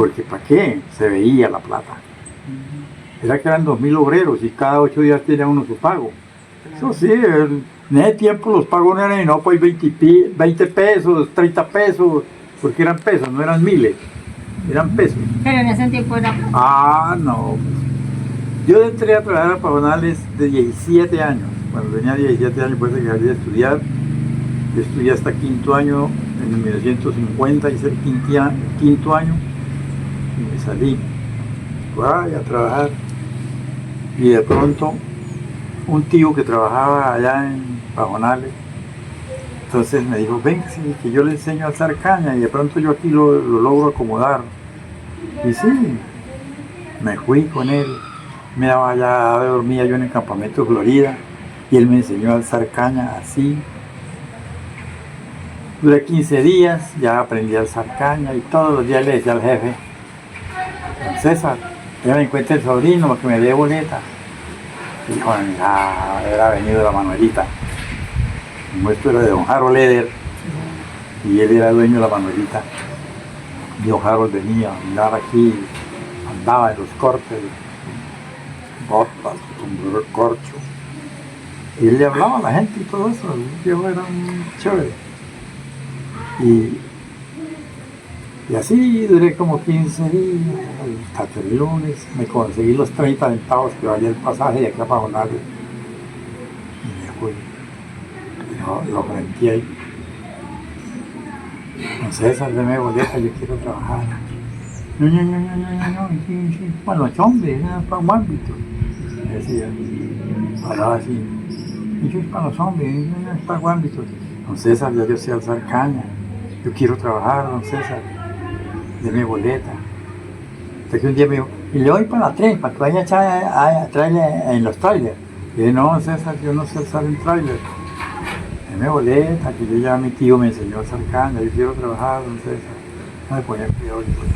porque ¿para qué? Se veía la plata. Era que eran 2.000 obreros y cada 8 días tenía uno su pago. Eso sí, en ese tiempo los pagos no eran, no, pues 20 pesos, 30 pesos, porque eran pesos, no eran miles, eran pesos. Pero en ese tiempo era... Ah, no. Yo entré a trabajar a Pajonales de 17 años. Cuando tenía 17 años, pues dejar de estudiar. Yo estudié hasta quinto año, en 1950 hice el quinto año y me salí. Fui a trabajar y de pronto un tío que trabajaba allá en Pajonales, entonces me dijo, venga, sí, que yo le enseño a alzar caña y de pronto yo aquí lo logro acomodar. Y sí, me fui con él, me daba allá, dormía yo en el campamento de Florida y él me enseñó a alzar caña así. Duré 15 días, ya aprendí a alzar caña y todos los días le decía al jefe, César, ya me encuentra el sobrino para que me dé boleta. Y dijo, era venido la Manuelita. El nuestro era de don Harold Leder y él era dueño de la Manuelita. Y don Harold venía a andar aquí, andaba en los cortes, botas, sombrero corcho. Y él le hablaba a la gente y todo eso, el viejo era un chévere. Y así duré como 15 días, hasta el lunes me conseguí los 30 centavos que valía el pasaje de aquí a Pajonales. Y me fui. Y lo frente ahí. No César, deme boleta, yo quiero trabajar. No, sí, para los hombres, para un ámbito. Me decía, hablaba así. Eso es para los hombres, no es para un ámbito. Don César, ya yo sé alzar caña. Yo quiero trabajar, don César. Deme boleta. Entonces un día me dijo, y le doy para la tren, para que vaya a traerle en los trailers. Y dije, no, César, yo no sé alzar en trailer. Deme boleta, que yo ya mi tío me enseñó a alzar caña, yo quiero trabajar, don César. No me ponía cuidado ni por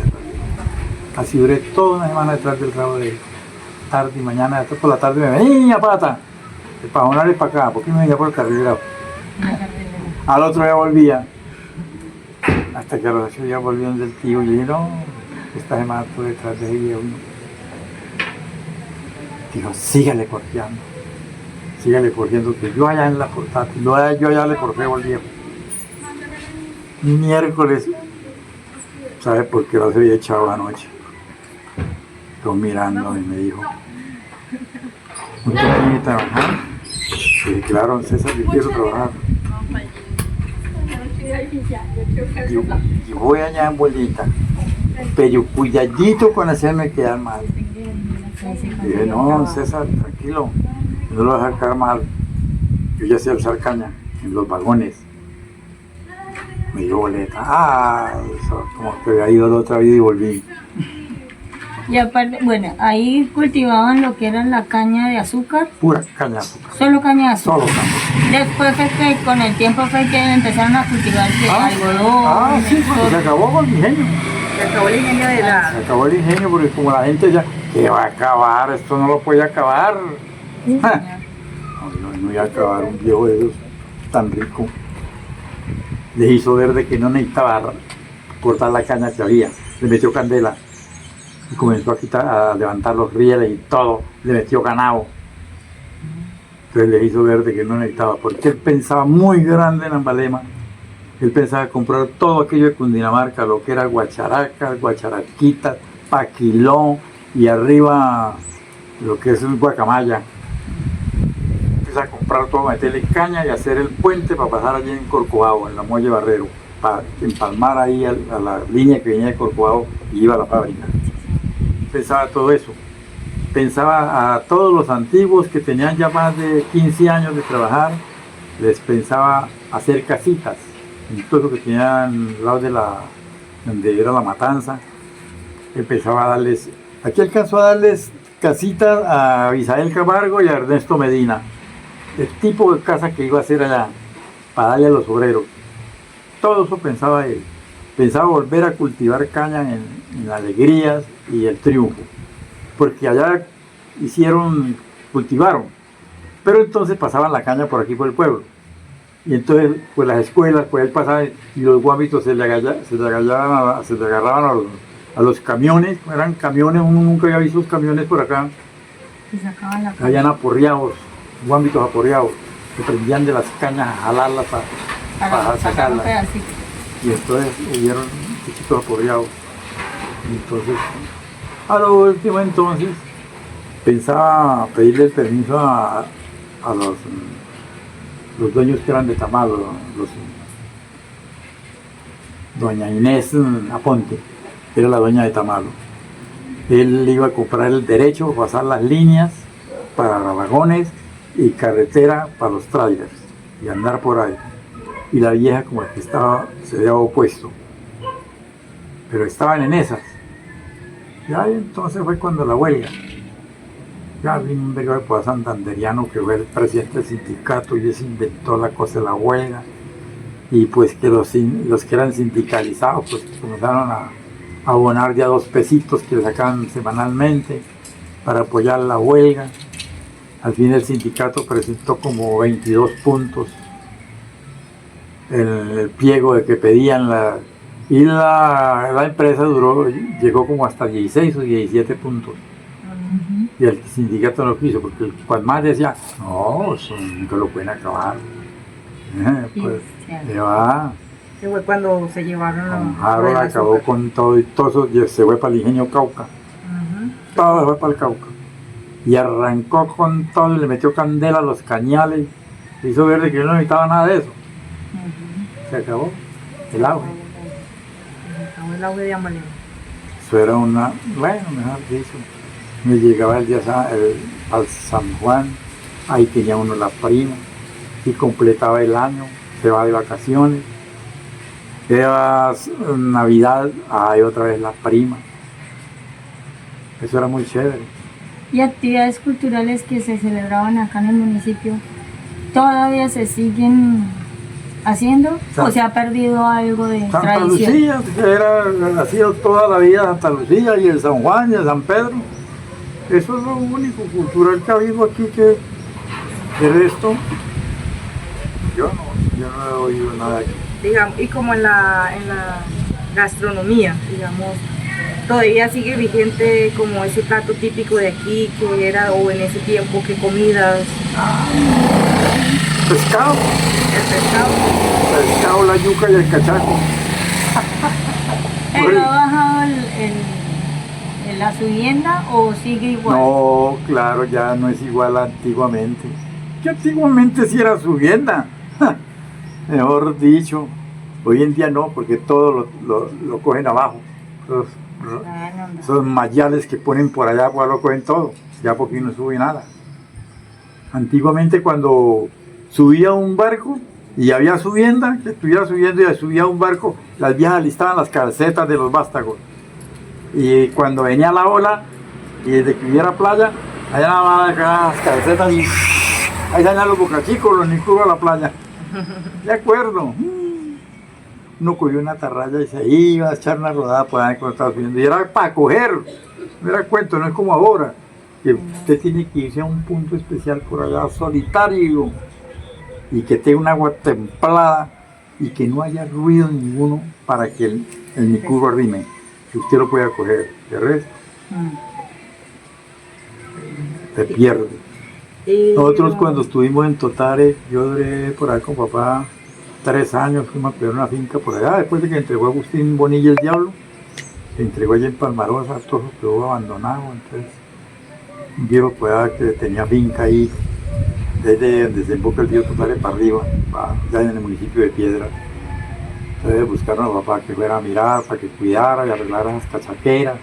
así duré toda una semana detrás del rabo de él. Tarde y mañana, después por la tarde me venía pata, de Pajonales para acá, porque me venía por el carrilero. Al otro día volvía. Hasta que a los 8 días volví donde el tío y le dije, no, esta semana estuve detrás de ella. Dijo, sígale corriendo, que yo allá en la portátil, yo allá le corté volví. Miércoles, ¿sabe por qué lo había echado anoche? Yo mirando y me dijo, ¿usted quiere trabajar? Y dije, claro, César, yo quiero trabajar. Yo voy allá en bolita, pero cuidadito con hacerme quedar mal. Y dije, no, César, tranquilo, no lo vas a dejar quedar mal. Yo ya sé alzar caña en los vagones. Me dio boleta. Eso, como que había ido la otra vida y volví. Y aparte, bueno, ahí cultivaban lo que era la caña de azúcar. Pura caña de azúcar. Solo caña de azúcar. Solo caña. Después fue que con el tiempo fue que empezaron a cultivar algodón. Sí, pues, se acabó con el ingenio. Se acabó el ingenio de la... Se acabó el ingenio porque como la gente ya, ¿qué va a acabar? Esto no lo puede acabar. No iba a acabar un viejo de esos tan rico. Le hizo ver de que no necesitaba cortar la caña que había. Le metió candela y comenzó a levantar los rieles y todo. Le metió ganado. Entonces le hizo ver de que no necesitaba, porque él pensaba muy grande en Ambalema. Él pensaba comprar todo aquello de Cundinamarca, lo que era guacharacas, guacharaquitas, paquilón y arriba lo que es el guacamaya. Empieza a comprar todo, meterle caña y hacer el puente para pasar allí en Corcovado, en la Muelle Barrero, para empalmar ahí a la línea que venía de Corcovado y iba a la fábrica. Pensaba todo eso. Pensaba a todos los antiguos que tenían ya más de 15 años de trabajar, les pensaba hacer casitas, en todo lo que tenían al lado de donde era la matanza. Empezaba a darles, aquí alcanzó a darles casitas a Abisael Camargo y a Ernesto Medina, el tipo de casa que iba a hacer allá, para darle a los obreros. Todo eso pensaba él. Pensaba volver a cultivar caña en Alegrías y El Triunfo, porque allá cultivaron, pero entonces pasaban la caña por aquí por el pueblo, y entonces pues las escuelas, pues él pasaba y los guamitos se le agarraban a los camiones, eran camiones, uno nunca había visto los camiones por acá, Y sacaban la habían aporreados, guambitos aporreados, que prendían de las cañas a jalarlas para un sacarlas. pedacito. Y entonces hubieron chiquitos aporreados. Entonces, a lo último entonces, pensaba pedirle el permiso a los dueños que eran de Tamalo, doña Inés Aponte, que era la dueña de Tamalo. Él iba a comprar el derecho a pasar las líneas para vagones y carretera para los trailers y andar por ahí. Y la vieja como que estaba, se había opuesto, pero estaban en esas. Ya entonces fue cuando la huelga. Ya vino un de santanderiano que fue el presidente del sindicato y se inventó la cosa de la huelga. Y pues que los que eran sindicalizados pues comenzaron a abonar ya 2 pesitos que le sacaban semanalmente para apoyar la huelga. Al fin el sindicato presentó como 22 puntos en el pliego de que pedían y la empresa llegó como hasta 16 o 17 puntos. Y el sindicato no quiso, porque el más decía, no, eso nunca lo pueden acabar. Pues, Que fue cuando se llevaron Don Harold acabó con todo y todo eso se fue para el ingenio Cauca. Todo se fue para el Cauca. Y arrancó con todo y le metió candela a los cañales. Hizo ver que yo no necesitaba nada de eso. Se acabó el agua. Se acabó el agua de Ambalema. Eso era una, bueno, mejor dicho. Me llegaba el día al San Juan, ahí tenía uno la prima, y completaba el año, se va de vacaciones. Era Navidad, ahí otra vez la prima. Eso era muy chévere. Y actividades culturales que se celebraban acá en el municipio, ¿todavía se siguen haciendo o se ha perdido algo de Santa tradición? Lucía, ha sido toda la vida Santa Lucía y el San Juan y el San Pedro. Eso es lo único cultural que ha habido aquí, que el resto, yo no he oído nada aquí. Digamos, y como en la gastronomía, digamos, todavía sigue vigente como ese plato típico de aquí que era, o en ese tiempo, que comidas. Pescado. El pescado. El pescado, la yuca y el cachaco. ¿Pero ha bajado la subienda o sigue igual? No, claro, ya no es igual a antiguamente. Que antiguamente sí era subienda. Mejor dicho, hoy en día no, porque todo lo cogen abajo. Esos mayales que ponen por allá, pues lo cogen todo, ya porque no sube nada. Antiguamente cuando subía un barco y había subienda, que estuviera subiendo y subía un barco, las viejas alistaban las calcetas de los vástagos. Y cuando venía la ola, y desde que hubiera playa, allá nada más acá las calcetas y ahí salían los bocachicos, los nicurros a la playa. De acuerdo. Uno cogió una atarraya y se iba a echar una rodada por ahí cuando estaba subiendo. Y era para coger, no era cuento, no es como ahora, que usted tiene que irse a un punto especial por allá, solitario, y que tenga un agua templada y que no haya ruido ninguno para que el nicurro arrime, que usted lo pueda coger. De resto, se pierde. Nosotros cuando estuvimos en Totare, yo duré por ahí con papá 3 años, fuimos a cuidar una finca por allá, después de que entregó Agustín Bonilla el Diablo, se entregó allá en Palmarosa, todo quedó abandonado. Entonces un viejo pues, que tenía finca ahí, desde donde desemboca el río Totare para arriba, ya en el municipio de Piedra. Entonces buscaron a papá que fuera a mirar, para que cuidara y arreglara las cachaqueras.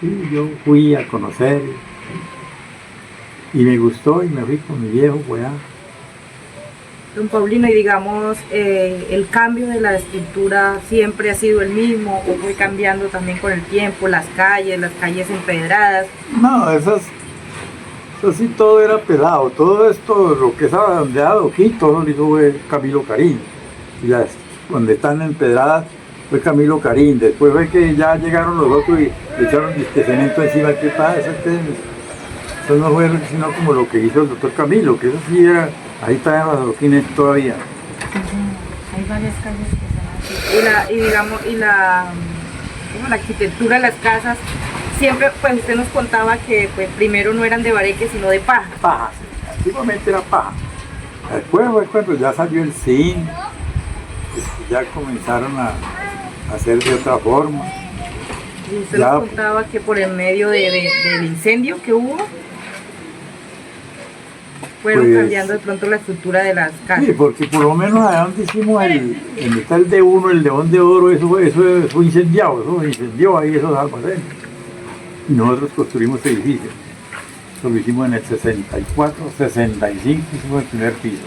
Y yo fui a conocer, y me gustó, y me fui con mi viejo pues allá. Don Paulino, y digamos, el cambio de la escultura siempre ha sido el mismo, o fue cambiando también con el tiempo, las calles empedradas. No, eso sí, todo era pelado, todo esto, lo que es redondeado aquí, todo lo hizo fue Camilo Carín, y las donde están empedradas fue Camilo Carín. Después fue que ya llegaron los otros y le echaron cemento encima. ¿Qué pasa? Eso no fue sino como lo que hizo el doctor Camilo, que eso sí era, ahí están las adoquines todavía. Hay varias calles que son así. como la arquitectura de las casas, siempre, pues usted nos contaba que pues primero no eran de bareque, sino de paja. Paja, sí. Antiguamente era paja. Después fue cuando ya salió el zinc, ya comenzaron a hacer de otra forma. Y usted Ya. nos contaba que por el medio del incendio que hubo, fueron Pues, cambiando de pronto la estructura de las casas. Sí, porque por lo menos allá donde hicimos el metal de uno, el León de Oro, eso fue incendiado, eso se incendió ahí esos almacenes. Y nosotros construimos el edificio. Eso lo hicimos en el 64, 65 hicimos el primer piso.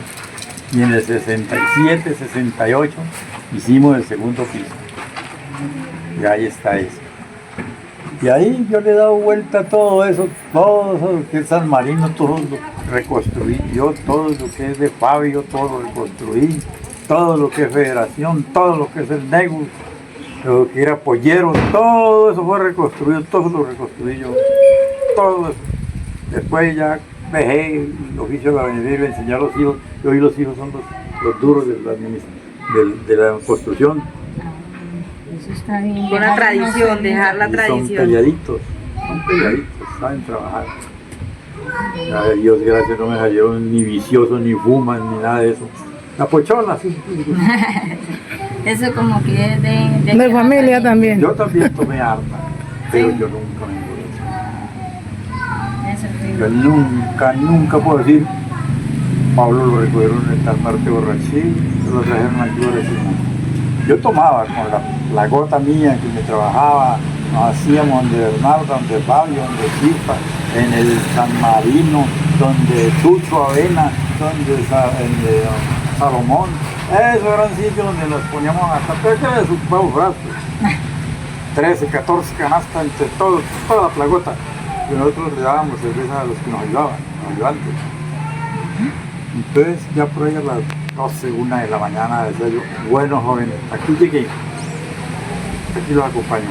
Y en el 67, 68 hicimos el segundo piso. Y ahí está eso. Y ahí yo le he dado vuelta a todo eso que es San Marino, todo lo reconstruí, yo todo lo que es de Fabio, todo lo reconstruí, todo lo que es Federación, todo lo que es el Negus, lo que era Pollero, todo eso fue reconstruido, todo lo reconstruí yo, todo eso. Después ya dejé el oficio de la albañilería y le enseñé a los hijos, y hoy los hijos son los duros de la construcción. Eso está bien. Una tradición, dejar la Y tradición. son peleaditos, saben trabajar. A Dios gracias, no me salieron ni viciosos, ni fuman, ni nada de eso. La pochola, sí. Eso como que es De familia también. Yo también tomé arma, pero yo nunca me emborraché. Eso sí. Yo nunca puedo decir, Pablo lo recogieron en tal parte borrachín, lo trajeron aquí borrachín. Yo tomaba con la gota mía que me trabajaba, nos hacíamos donde Bernardo, donde Fabio, donde Chipa, en el San Marino, donde Tucho Avena, donde Salomón. Esos eran sitios donde nos poníamos hasta que desocupamos brazos. 13, 14 canastas entre todos, toda la plagota. Y nosotros le dábamos cerveza a los que nos ayudaban, los ayudantes. Entonces ya por ahí a las 12, 1 de la mañana decía yo, bueno jóvenes, aquí llegué, aquí los acompaño,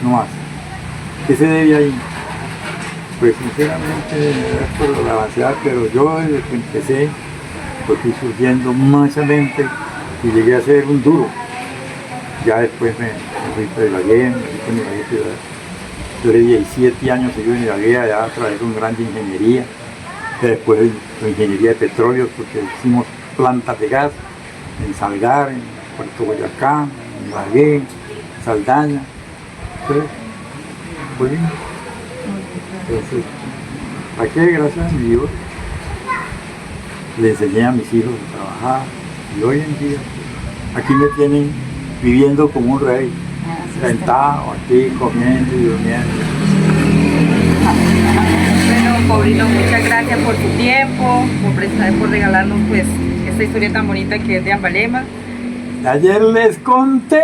no más. ¿Qué se debe ahí? Pues sinceramente es por la avanzada, pero yo desde que empecé, pues fui surgiendo manchamente y llegué a ser un duro. Ya después me fui para Ibagué, me fui con Ibagué Ciudad. Duré 17 años seguido en Ibagué, allá trabajé con grande ingeniería. Después de ingeniería de petróleo, porque hicimos plantas de gas en Salgar, en Puerto Boyacá, en Ibagué, Saldaña. Entonces, pues bien. Entonces, ¿a qué? Gracias a mi Dios, le enseñé a mis hijos a trabajar y hoy en día aquí me tienen viviendo como un rey, sentado aquí, comiendo y durmiendo. Bueno, Paulino, muchas gracias por tu tiempo, por regalarnos pues esta historia tan bonita que es de Ambalema. Ayer les conté.